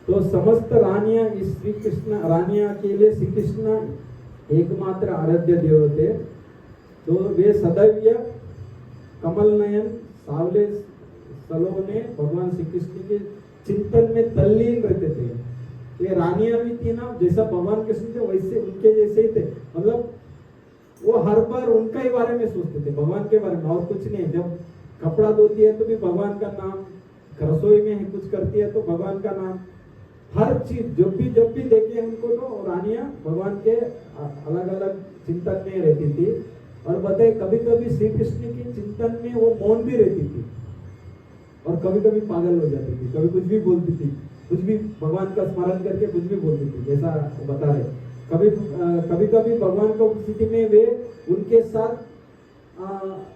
तो समस्त रानियां इस श्री कृष्ण, रानियां के लिए श्री कृष्ण एकमात्र आराध्य देव थे। तो वे सदैव कमल नयन सावले सलोने भगवान श्री कृष्ण के चिंतन में तल्लीन रहते थे। ये रानियां भी थी ना, जैसा भगवान कृष्ण थे वैसे उनके जैसे ही थे, मतलब वो हर बार उनका ही बारे में सोचते थे, भगवान के बारे में और कुछ नहीं। जब कपड़ा धोती है तो भी भगवान का नाम, रसोई में कुछ करती है तो भगवान का नाम, हर चीज जब भी देखे उनको तो रानियां भगवान के अलग अलग चिंतन में रहती थी। और बताए कभी कभी श्री कृष्ण के चिंतन में वो मौन भी रहती थी और कभी कभी पागल हो जाती थी, कभी कुछ भी बोलती थी, कुछ भी भगवान का स्मरण करके कुछ भी बोलती थी, जैसा बता रहे। कभी भगवान को स्थिति में वे उनके साथ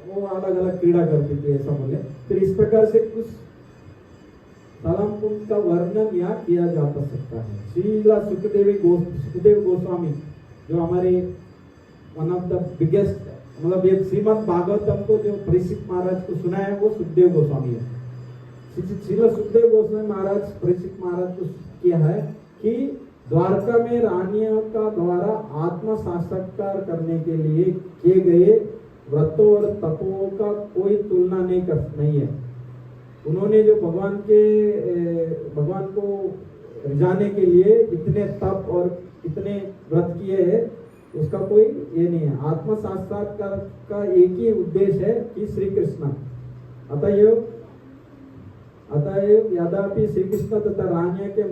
वो अलग अलग क्रीड़ा करती थी, ऐसा बोले। फिर इस प्रकार से कुछ तलमपुंज का वर्णन यहाँ किया जा सकता है। श्रीला सुखदेव गोस्वामी जो हमारे वन ऑफ द बिगेस्ट, मतलब ये श्रीमद् भागवतम को जो परीक्षित महाराज को सुना है वो सुखदेव गोस्वामी है। श्रीला सुखदेव गोस्वामी महाराज परीक्षित महाराज को किया है कि द्वारका में रानियों का द्वारा आत्म साक्षात्कार करने के लिए किए गए व्रतों और तपों का कोई तुलना नहीं है। उन्होंने जो भगवान को रिझाने के लिए कितने तप और कितने व्रत किए हैं उसका कोई ये नहीं है। आत्म साक्षात्कार का एक ही उद्देश्य है कि श्री कृष्ण अतएव यद्यपि श्री कृष्ण तथा रानिया के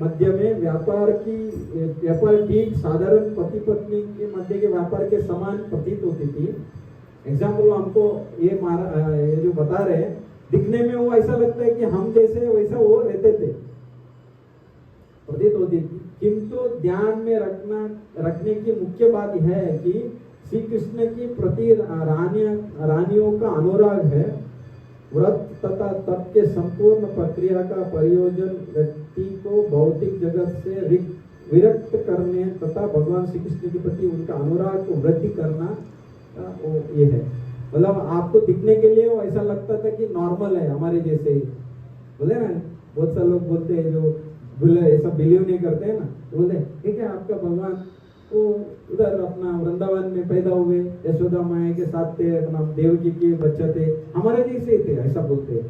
मध्य में व्यापार ठीक साधारण पति पत्नी के मध्य के व्यापार के समान प्रतीत होती थी। एग्जाम्पल हमको ये जो बता रहे हैं, दिखने में वो ऐसा लगता है कि हम जैसे वैसा वो रहते थे, प्रतीत होती थी, किंतु ध्यान में रखने की मुख्य बात यह है कि श्री कृष्ण की प्रति रानियों का अनुराग है। व्रत तथा तप के संपूर्ण प्रक्रिया का प्रयोजन व्यक्ति को भौतिक जगत से विरक्त करने तथा भगवान श्री कृष्ण के प्रति उनका अनुराग को वृद्धि करना ये है। मतलब आपको दिखने के लिए वो ऐसा लगता था कि नॉर्मल है हमारे जैसे ही, बोले ना, बहुत सारे लोग बोलते हैं जो ऐसा बिलीव नहीं करते हैं ना, बोलते ठीक है आपका भगवान वो उधर अपना वृंदावन में पैदा हुए, यशोदा माया के साथ थे, अपना देवकी के बच्चे थे, हमारे जैसे थे, ऐसा बोलते हैं।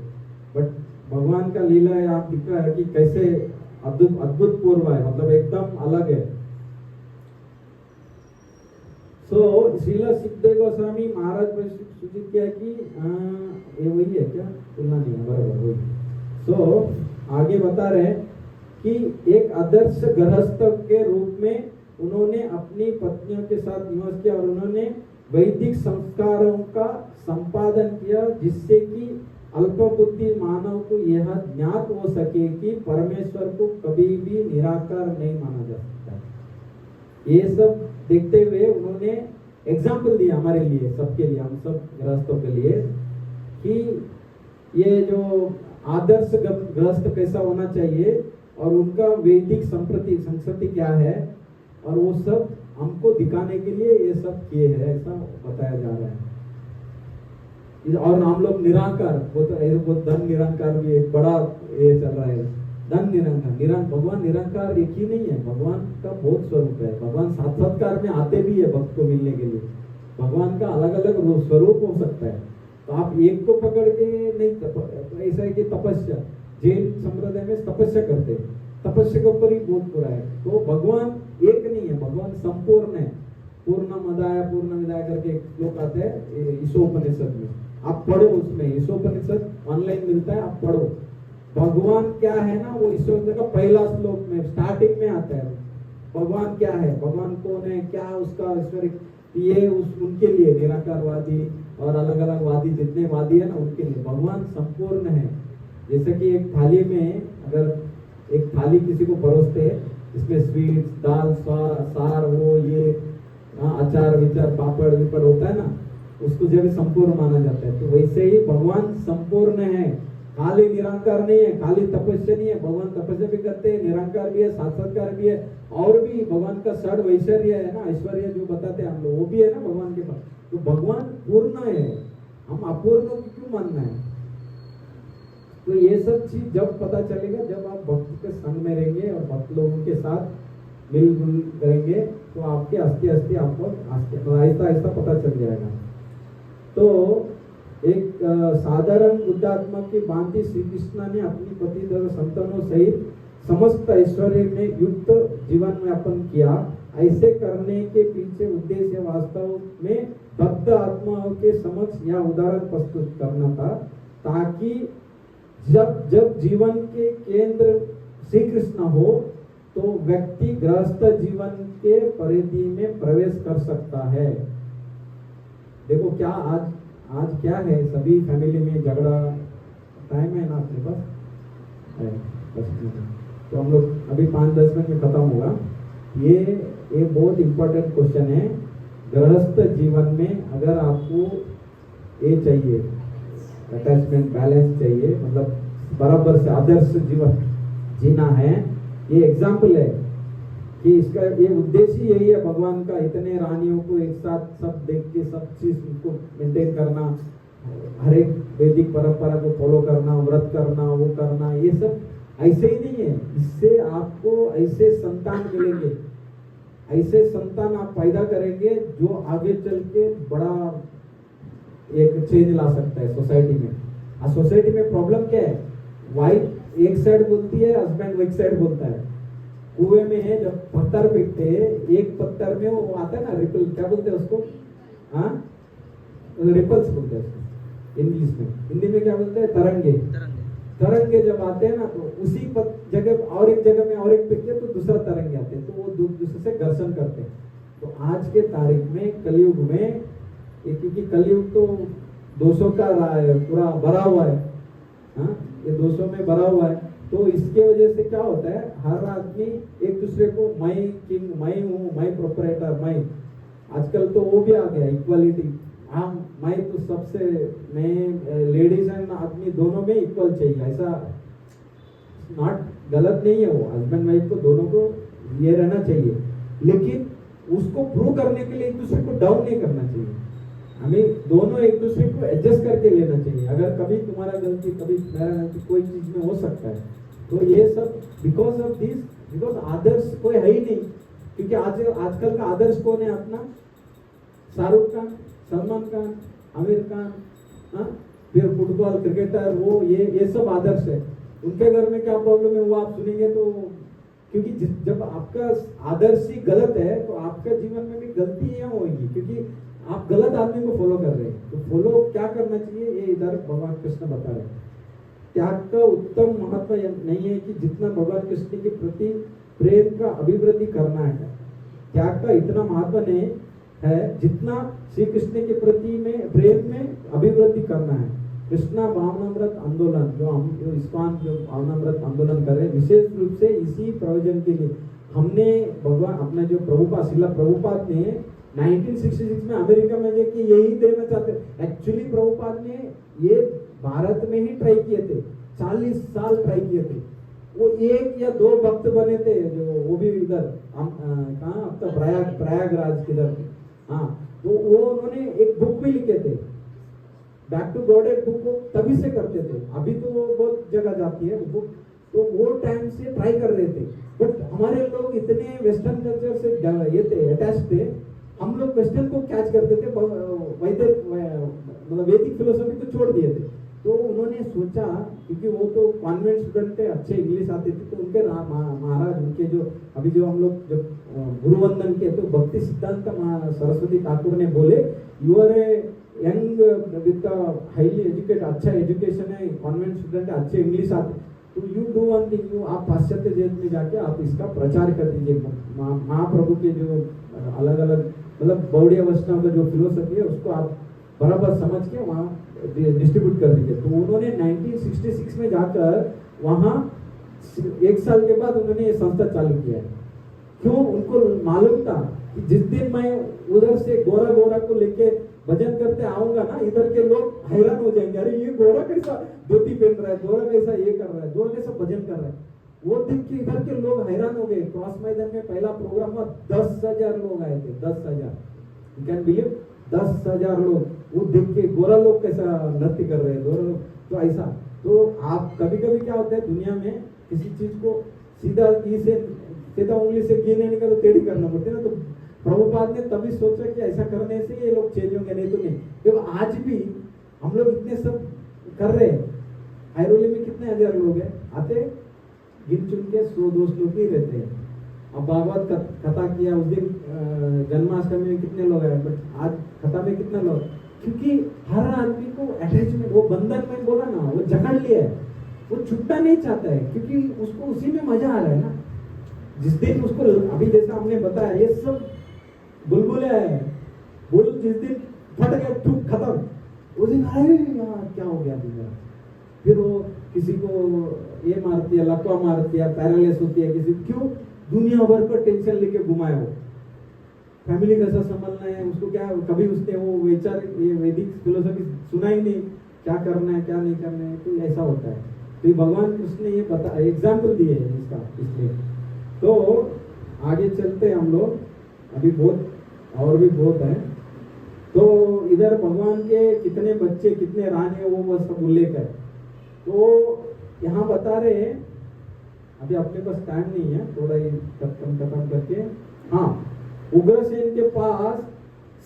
बट भगवान का लीला है, आप दिख रहा है कि कैसे अद्भुत पूर्व है, मतलब एकदम अलग है। श्रीला सुखदेव गोस्वामी महाराज ने सूचित किया कि ये वही है क्या, तुलना नहीं है, बराबर वही। आगे बता रहे हैं कि एक आदर्श गृहस्थ के रूप में उन्होंने अपनी पत्नियों के साथ निवास किया और उन्होंने वैदिक संस्कारों का संपादन किया, जिससे कि अल्पबुद्धि मानव को यह ज्ञात हो सके कि परमेश्वर को कभी भी निराकार नहीं माना जा सकता। ये सब देखते हुए उन्होंने एग्जाम्पल दिया हमारे लिए, सबके लिए, हम सब गृहस्थों के लिए, कि ये जो आदर्श गृहस्थ कैसा होना चाहिए और उनका वैदिक संस्कृति क्या है, और वो सब हमको दिखाने के लिए ये सब किए हैं, ऐसा बताया जा रहा है। और हम लोग निराकार, वो धन निरंकार भी एक बड़ा ये चल रहा है, धन निरंकार, भगवान निरंकार एक ही नहीं है, भगवान का बहुत स्वरूप है। भगवान साक्षात्कार में आते भी है भक्त को मिलने के लिए, भगवान का अलग अलग स्वरूप हो सकता है। तो आप एक को पकड़ के नहीं, ऐसा है कि तपस्या, जैन संप्रदाय में तपस्या करते हैं, तपस्या के ऊपर ही बहुत बुरा है। तो भगवान एक नहीं है, भगवान संपूर्ण है। पूर्णमिदाय करके एक श्लोक आता है ईशोपनिषद में, आप पढ़ो, उसमें ईशोपनिषद ऑनलाइन मिलता है, आप पढ़ो। भगवान क्या है ना, वो ईशोपनिषद का पहला श्लोक में स्टार्टिंग में आता है, भगवान क्या है, भगवान कौन है, क्या उसका ईश्वरिक, ये उनके लिए निराकारवादी और अलग अलग वादी जितने वादी है ना, उनके लिए भगवान संपूर्ण है। जैसे कि एक थाली में, अगर एक थाली किसी को परोसते हैं, इसमें स्वीट, दाल, सार, वो ये अचार विचार, पापड़ विपड़ होता है ना, उसको जब संपूर्ण माना जाता है। तो वैसे ही भगवान संपूर्ण है, खाली निरंकार नहीं है, खाली तपस्या नहीं है। भगवान तपस्या भी करते हैं, निरंकार भी है, साक्षात्कार भी है, और भी भगवान का षड ऐश्वर्य है ना, ऐश्वर्य जो बताते हैं हम लोग, वो भी है ना भगवान के पास। तो भगवान पूर्ण है, हम अपूर्ण को क्यों मानना है? तो ये सब चीज जब पता चलेगा, जब आप भक्त के संग में रहेंगे और भक्त लोगों के साथ मिलजुल करेंगे, तो आपके आस्ते आपको आहिस्ता आहिस्ता पता चल जाएगा। तो एक साधारण बुद्धात्मा की भांति श्री कृष्ण ने अपनी पति तथा संतानों सहित समस्त ऐश्वर्य में युक्त जीवन यापन किया। ऐसे करने के पीछे उद्देश्य वास्तव में भक्त आत्माओं के समक्ष यह उदाहरण प्रस्तुत करना था, ताकि जब जीवन के केंद्र श्री कृष्ण हो तो व्यक्ति गृहस्थ जीवन के परिधि में प्रवेश कर सकता है। देखो क्या आज क्या है, सभी फैमिली में झगड़ा, टाइम है ना अपने पास है, तो हम लोग अभी 5-10 मिनट में खत्म होगा। ये बहुत इंपॉर्टेंट क्वेश्चन है। गृहस्थ जीवन में अगर आपको ये चाहिए, अटैचमेंट बैलेंस चाहिए, मतलब बराबर से आदर्श जीवन जीना है। ये एग्जाम्पल है कि इसका ये उद्देश्य यही है भगवान का, इतने रानियों को एक साथ सब देख के सब चीज को मेंटेन करना, हर एक वैदिक परंपरा को फॉलो करना, व्रत करना, वो करना, ये सब ऐसे ही नहीं है। इससे आपको ऐसे संतान मिलेंगे, ऐसे संतान आप पैदा करेंगे जो आगे चल के बड़ा एक चेंज ला सकता है सोसाइटी में। सोसाइटी में प्रॉब्लम क्या है, वाइफ एक साइड बोलती है, हस्बैंड एक साइड बोलता है। कुएं में है जब पत्थर फेंकते हैं, एक पत्थर में वो आता है ना रिपल, क्या बोलते हैं उसको, हाँ रिपल्स बोलते हैं उसको इंग्लिश में, हिंदी में क्या बोलते हैं, तरंगे। तरंगे जब आते हैं ना तो उसी जगह और एक जगह में और एक फेंकते तो दूसरा तरंगे आते हैं, तो वो दूसरे से घर्षण करते हैं। तो आज के तारीख में कलयुग में, क्योंकि कलयुग तो 200 का पूरा भरा हुआ है, हाँ ये 200 में भरा हुआ है, तो इसके वजह से क्या होता है, हर आदमी एक दूसरे को मैं किंग, मैं हूँ, मैं प्रोपराइटर, मैं, आजकल तो वो भी आ गया इक्वालिटी, हम मैं तो सबसे, मैं लेडीज एंड आदमी दोनों में इक्वल चाहिए, ऐसा नॉट, गलत नहीं है वो, हस्बैंड वाइफ को दोनों को ये रहना चाहिए, लेकिन उसको प्रूव करने के लिए एक दूसरे को डाउन नहीं करना चाहिए। हमें दोनों एक दूसरे को एडजस्ट करके लेना चाहिए। अगर कभी तुम्हारा गलती, कभी मेरा गलती, कोई चीज में हो सकता है, तो ये सब बिकॉज ऑफ दिस, बिकॉज आदर्श कोई है ही नहीं, क्योंकि आजकल का आदर्श कौन है अपना, शाहरुख खान, सलमान खान, आमिर खान, हाँ फिर फुटबॉल क्रिकेटर, वो ये सब आदर्श है। उनके घर में क्या प्रॉब्लम है वो आप सुनेंगे तो, क्योंकि जब आपका आदर्श ही गलत है तो आपका जीवन में भी गलतियां होंगी, क्योंकि आप गलत आदमी को फॉलो कर रहे हैं। तो फॉलो क्या करना चाहिए, ये इधर भगवान कृष्ण बता रहे हैं। त्याग का उत्तम महत्व नहीं है कि जितना भगवान कृष्ण के प्रति प्रेम का अभिवृद्धि करना है, त्याग का इतना महत्व नहीं है जितना श्री कृष्ण के प्रति में प्रेम में अभिवृद्धि करना है। कृष्णा भावनामृत आंदोलन, जो हम जो इस्कॉन जो भावनामृत आंदोलन कर रहे हैं, विशेष रूप से इसी प्रयोजन के लिए हमने भगवान अपना जो प्रभुपाद, श्रील प्रभुपाद ने 1966 में अमेरिका में जाके यही देना चाहते, एक्चुअली प्रभुपाद ने ये भारत में ही ट्राई किए थे, 40 साल ट्राई किए थे। वो 1 या 2 भक्त बने थे, जो वो भी इधर कहाँ आपका प्रयागराज किधर, हाँ तो वो उन्होंने एक बुक भी लिखे थे, बैक टू गॉड, एक बुक को तभी से करते थे, अभी तो वो बहुत जगह जाती है बुक, तो वो टाइम से ट्राई कर रहे थे। बट हमारे लोग इतने वेस्टर्न कल्चर से ये थे, अटैच थे, हम लोग वेस्टर्न को कैच करते थे, मतलब वैदिक फिलोसफी को छोड़ दिए थे। तो उन्होंने सोचा, क्योंकि वो तो कॉन्वेंट स्टूडेंट थे, अच्छे इंग्लिश आते थे, तो उनके महाराज, उनके जो अभी जो हम लोग जब गुरुवंदन के, तो भक्ति सिद्धांत सरस्वती ठाकुर ने बोले, you are a young with highly educated, अच्छा एजुकेशन है, कॉन्वेंट स्टूडेंट है, अच्छे इंग्लिश आते, तो you do one thing, you आप पाश्चात्य देश में जाके आप इसका प्रचार कर दीजिए, महाप्रभु के जो अलग अलग मतलब गौड़ीय वैष्णव का जो फिलोसफी है उसको आप बराबर समझ के वहाँ डिस्ट्रीब्यूट कर दीजिए। तो उन्होंने 1966 में जाकर वहाँ 1 साल के बाद उन्होंने ये संस्था चालू किया है। क्यों? उनको मालूम था कि जिस दिन मैं उधर से गोरा गोरा को लेके भजन करते आऊंगा ना, इधर के लोग हैरान हो जाएंगे, अरे ये गोरा कैसा धोती पहन रहा है, गोरा कैसा ये कर रहा है, गोरा कैसा भजन कर रहा है। वो देख के इधर के लोग हैरान हो गए। क्रॉस मैदान में पहला प्रोग्राम हुआ, 10,000 लोग आए थे, 10,000, यू कैन बिलीव, 10,000 लोग। वो देख के गोरा लोग कैसा नृत्य कर रहे हैं, गोरा लोग, तो ऐसा। तो आप कभी कभी क्या होता है दुनिया में, किसी चीज को सीधा उंगली से गिने का तो टेढ़ी करना पड़ती है ना। तो प्रभुपाद ने तभी सोचा कि ऐसा करने से ये लोग चेंज होंगे, नहीं तो नहीं। क्योंकि आज भी हम लोग इतने सब कर रहे हैं, आयरोली में कितने हजार लोग हैं, आते गिन चुन के 100-200 लोग ही रहते हैं। अब भागवत कथा किया उस दिन, जन्माष्टमी में कितने लोग आए, बट आज कथा में कितने लोग, क्योंकि हर आदमी को अटैचमेंट, वो बंधन में बोला ना, वो जकड़ लिया है, वो छूटना नहीं चाहता है, क्योंकि उसको उसी में मजा आ रहा है ना। जिस दिन उसको, अभी जैसा हमने बताया, ये सब बुलबुले है, बुल जिस दिन फट गया, ठुक खत्म, उस दिन अरे यार क्या हो गया दुनिया, फिर वो किसी को ये मारती है, लकवा मारती है, पैरालिस होती है किसी, क्यों? दुनिया भर का टेंशन लेके घुमाए हो, फैमिली कैसा संभालना है उसको, क्या कभी उसने वो विचार, ये वैदिक फिलोसफी सुना ही नहीं, क्या करना है क्या नहीं करना है, तो ऐसा होता है। तो ये भगवान कृष्ण ने ये बता एग्जाम्पल दिए हैं इसका, इसलिए तो आगे चलते हैं हम लोग, अभी बहुत और भी बहुत है। तो इधर भगवान के कितने बच्चे कितने रानी वो सब उल्लेख है। तो यहाँ बता रहे हैं, अभी अपने पास टाइम नहीं है, थोड़ा ही खत्म करके। हाँ, उग्रसेन के पास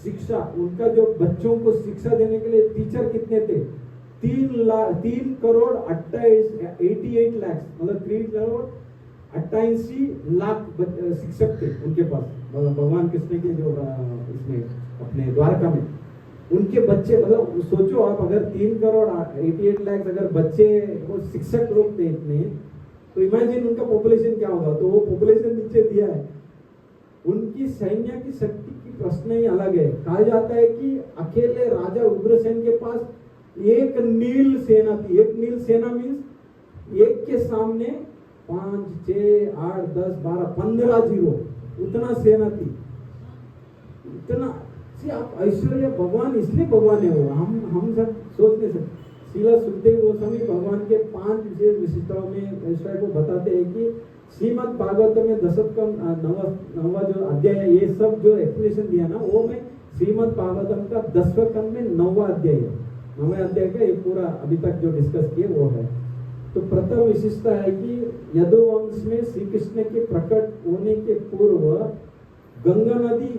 शिक्षा, उनका जो बच्चों को शिक्षा देने के लिए टीचर कितने थे? 3 करोड़ 88 लाख, मतलब 3 करोड़ 88 लाख शिक्षक थे उनके पास, भगवान कृष्ण के जो इसमें अपने द्वारका में उनके बच्चे, मतलब सोचो आप, अगर 3 करोड़ 88 लाख अगर बच्चे वो शिक्षक लोग थे इतने, तो इमेजिन उनका पॉपुलेशन क्या होगा। तो वो पॉपुलेशन नीचे दिया है। उनकी सैन्य की शक्ति की प्रश्न ही अलग है। कहा जाता है कि अकेले राजा उग्रसेन के पास एक नील सेना थी। एक नील सेना मीन्स एक के सामने 5, 6, 8, 10, 12, 15 जीरो, उतना सेना थी। इतना आप ऐश्वर्य, भगवान इसलिए भगवान है वो, हम सब सोच नहीं सकते। शीला सुखदेव गोस्वामी भगवान के 5 विशेष विशिष्टताओं में ऐश्वर्य को बताते हैं कि श्रीमद् भागवत में 10 नवा जो अध्याय है, ये सब जो एक्सप्लेनेशन दिया ना, वो में श्रीमद् भागवतम का 10वें खंड में 9वां अध्याय है। 9वें अध्याय का ये पूरा अभी तक जो डिस्कस किए वो है। तो प्रथम विशेषता है कि यदुवंश में श्री कृष्ण के प्रकट होने के पूर्व गंगा नदी,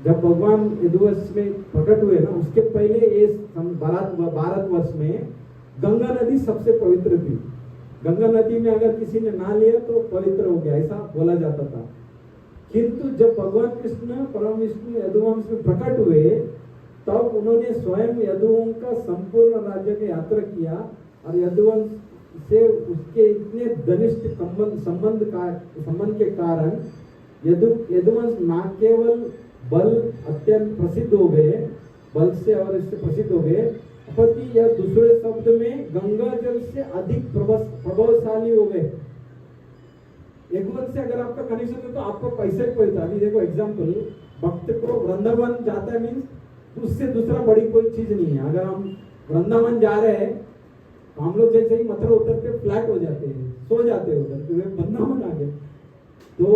जब भगवान यदुवंश में प्रकट हुए ना, उसके पहले ये भारतवर्ष में गंगा नदी सबसे पवित्र थी। गंगा नदी में अगर किसी ने नहा लिया तो पवित्र हो गया, ऐसा बोला जाता था। किंतु जब भगवान कृष्ण परम विष्णु यदुवंश में प्रकट हुए, तब उन्होंने स्वयं यदुवंश का संपूर्ण राज्य की यात्रा किया और यदुवंश से उसके इतने घनिष्ठ संबंध के कारण यदुवंश न केवल बल अत्यंत प्रसिद्ध हो गए, बल से और इससे प्रसिद्ध हो गए, अपितु यह दूसरे शब्द में गंगा जल से अधिक प्रभावशाली हो गए। यदुवंश से अगर आपका कनेक्शन है तो आपको पैसे कोई था। अभी देखो एग्जाम्पल, भक्त को वृंदावन जाता है मीन्स उससे दूसरा बड़ी कोई चीज नहीं है। अगर हम वृंदावन जा रहे हैं तो हम लोग जैसे ही मथुरा उतरते फ्लैट हो जाते हैं, सो जाते हैं उधर, तो वृंदावन आ गए। तो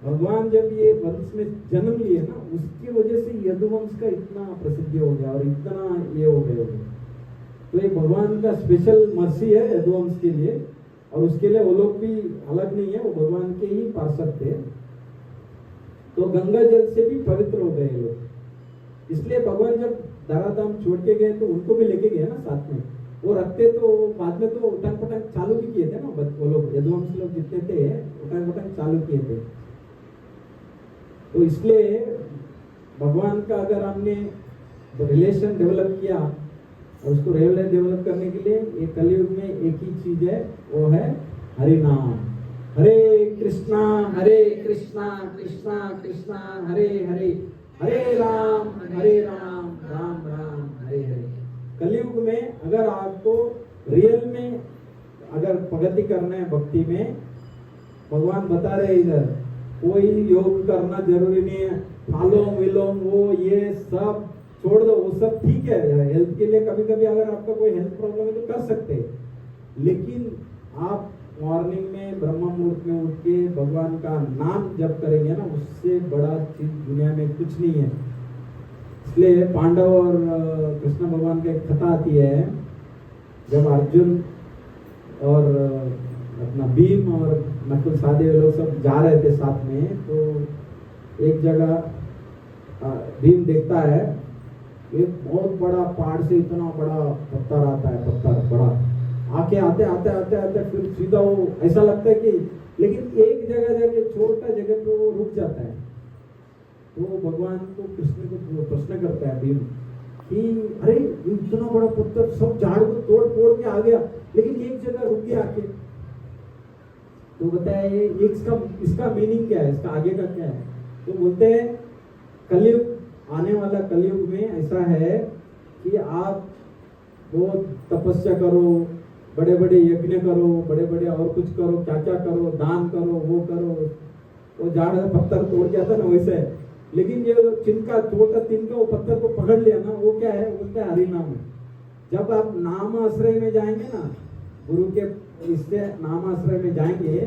भगवान जब ये वंश में जन्म लिए ना, उसकी वजह से यदुवंश का इतना प्रसिद्धि हो गया और इतना ये हो गया। तो ये भगवान का स्पेशल मर्सी है यदुवंश के लिए, और उसके लिए वो लोग भी अलग नहीं है, वो भगवान के ही पार्षद थे। तो गंगा जल से भी पवित्र हो गए लोग। इसलिए भगवान जब धराधाम छोड़ के गए तो उनको भी लेके गए ना साथ में। वो रखते तो बाद में तो उटंग पटंग चालू भी किए थे ना, वो लोग यदुवंश लोग जितने थे उटंग पटंग चालू किए थे। तो इसलिए भगवान का अगर हमने रिलेशन डेवलप किया, और उसको रिलेशन डेवलप करने के लिए एक कलयुग में एक ही चीज है, वो है हरि नाम। हरे कृष्णा कृष्णा कृष्णा हरे हरे, हरे राम राम राम हरे हरे। कलयुग में अगर आपको रियल में अगर प्रगति करना है भक्ति में, भगवान बता रहे इधर कोई योग करना जरूरी नहीं है, अनुलोम विलोम वो ये सब छोड़ दो, वो सब ठीक है हेल्थ के लिए। कभी कभी अगर आपका कोई हेल्थ प्रॉब्लम है तो कर सकते हैं, लेकिन आप मॉर्निंग में ब्रह्म मुहूर्त में उठ के भगवान का नाम जप करेंगे ना, उससे बड़ा चीज दुनिया में कुछ नहीं है। इसलिए पांडव और कृष्ण भगवान की एक कथा आती है, जब अर्जुन और अपना भीम और नकुल सहदेव लोग सब जा रहे थे साथ में, तो एक जगह भीम देखता है एक बहुत बड़ा पहाड़ से इतना बड़ा पत्थर आता है, पत्थर बड़ा आके आते फिर सीधा वो ऐसा लगता है कि, लेकिन एक जगह जाके छोटा जगह पे वो रुक जाता है। तो भगवान को कृष्ण को प्रश्न करता है भीम कि अरे इतना बड़ा पत्थर सब झाड़ को तोड़ फोड़ के आ गया, लेकिन एक जगह रुक गया आके। तो बताए इसका मीनिंग क्या है, इसका आगे का क्या है। तो बोलते हैं कलयुग, आने वाला कलयुग में ऐसा है कि आप बहुत तपस्या करो, बड़े बड़े यज्ञ करो, बड़े बड़े और कुछ करो, क्या क्या करो, दान करो, वो करो। वो झाड़ पत्थर तोड़ गया था ना वैसे, लेकिन ये तिनका छोटा तिनका वो पत्थर को पकड़ लिया ना, वो क्या है, बोलते हैं हरि नाम है। जब आप नाम आश्रय में जाएंगे ना, गुरु के इससे नाम आश्रय में जाएंगे,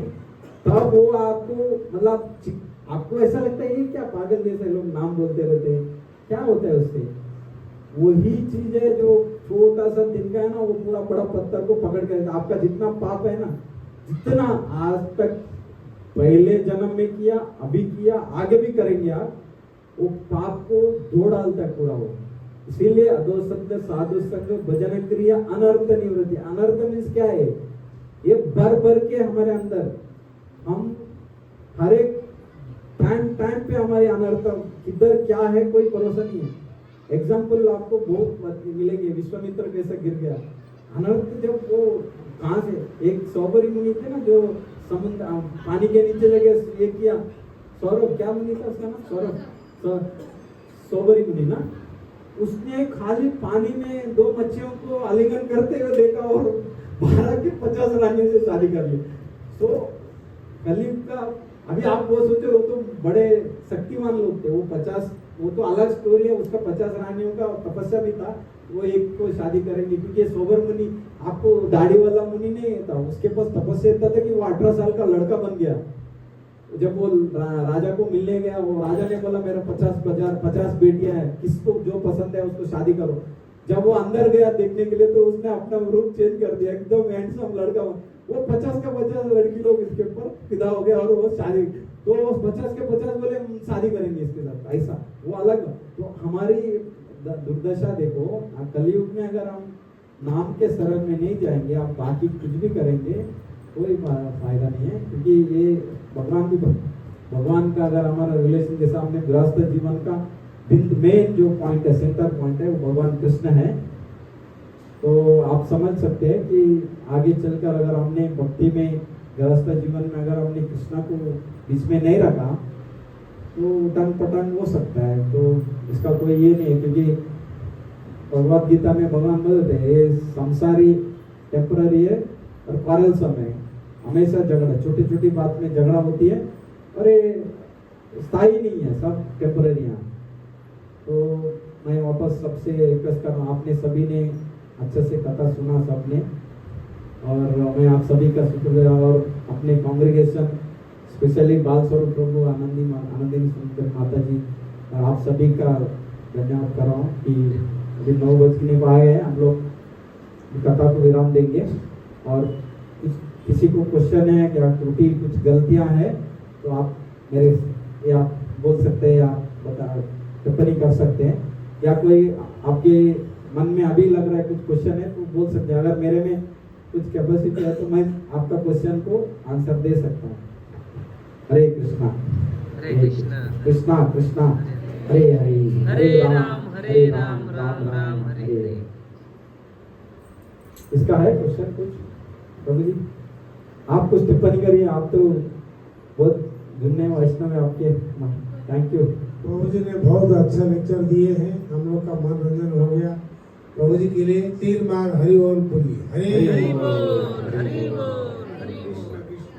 तब वो आपको मतलब आपको ऐसा लगता है ये क्या पागल जैसे लोग नाम बोलते रहते हैं, क्या होता है उससे? वही चीज है जो छोटा सा तिनका है ना, वो पूरा बड़ा पत्थर को पकड़ के आपका जितना पाप है ना, जितना आज तक पहले जन्म में किया, अभी किया, आगे भी करेंगे आप, वो पाप को धो डालता है पूरा वो। इसीलिए अधो शब्द, साधु संग, भजन क्रिया, अनर्थ निवृत्ति। अनर्थ मीन्स क्या है? ये भर भर के हमारे अंदर, हम हर एक टाइम पे हमारे अनर्थ किधर क्या है कोई भरोसा नहीं है। एग्जाम्पल आपको बहुत मिलेंगे, विश्वामित्र कैसे गिर गया अनर्थ, जब वो कहां से, एक सौबरी मुनि थे ना जो समुद्र पानी के नीचे जगह ये किया, सौरभ क्या मुनि था उसका नाम, सौरभ, सौबरी मुनि ना, उसने खाली पानी में 2 मच्छियों को आलिंगन करते हुए देखा और 12 के 50 रानियों से शादी कर ली। तो कलयुग का, अभी आप वो सोचे वो तो बड़े शक्तिमान लोग थे, वो 50, वो तो अलग स्टोरी है, उसका 50 रानियों का तपस्या भी था, वो एक को शादी करेंगे, क्योंकि सोबर मुनि, आपको दाढ़ी वाला मुनि नहीं था, उसके पास तपस्या इतना था कि वो 18 साल का लड़का बन गया। जब वो राजा को मिलने गया, वो राजा ने बोला मेरा 50 बेटियां हैं, किसको जो पसंद है उसको शादी करो। जब वो अंदर गया देखने के लिए, तो उसने अपना रूप चेंज कर दिया, एकदम हैंडसम लड़का, वो 50 का 50 लड़की लोग इसके ऊपर फिदा हो गया और वो शादी, तो 50 के 50 बोले शादी करेंगे इसके साथ, ऐसा वो अलग। तो हमारी दुर्दशा देखो, कलयुग में अगर हम नाम के शरण में नहीं जाएंगे, आप बाकी कुछ भी करेंगे कोई फायदा नहीं है, क्योंकि ये भगवान का अगर हमारा रिलेशन, जैसा हमने गृहस्थ जीवन का मेन जो पॉइंट है, सेंटर पॉइंट है, वो भगवान कृष्ण है। तो आप समझ सकते हैं कि आगे चलकर अगर हमने भक्ति में, गृहस्थ जीवन में अगर हमने कृष्णा को बीच में नहीं रखा तो उटंग पटंग हो सकता है। तो इसका कोई ये नहीं है, क्योंकि भगवद गीता में भगवान बोलते हैं ये संसारी टेम्पररी है और क्वारलसम है, हमेशा झगड़ा, छोटी छोटी बात में झगड़ा होती है और ये स्थायी नहीं है, सब टेम्पररी है। तो मैं वापस सबसे रिक्वेस्ट कर रहा हूँ, आपने सभी ने अच्छे से कथा सुना सबने, और मैं आप सभी का शुक्रिया, और अपने कांग्रेगेशन स्पेशली बाल स्वरूप प्रभु आनंदी सुंदर माता जी और आप सभी का धन्यवाद कर रहा हूँ कि अभी 9 बजने को आए हैं, हम लोग कथा को विराम देंगे। और किसी को क्वेश्चन है, क्या त्रुटि, कुछ गलतियाँ हैं, तो आप मेरे ये आप बोल सकते हैं, आप बता टिप्पणी कर सकते हैं, या कोई आपके मन में अभी लग रहा है कुछ क्वेश्चन है तो बोल सकते हैं। अगर मेरे में कुछ कैपेसिटी है तो मैं आपका क्वेश्चन को आंसर दे सकता हूँ। हरे कृष्णा, हरे कृष्णा, कृष्णा कृष्णा, हरे हरे, हरे राम, राम राम, हरे हरे। इसका है क्वेश्चन कुछ? प्रभु जी आप कुछ टिप्पणी करिए, आप तो बहुत धन्य वैष्णव है आपके, थैंक यू। प्रभु जी ने बहुत अच्छा लेक्चर दिए हैं, हम लोग का मनोरंजन हो गया। प्रभु जी के लिए 3 बार हरि बोल बोलिए। हरि बोल।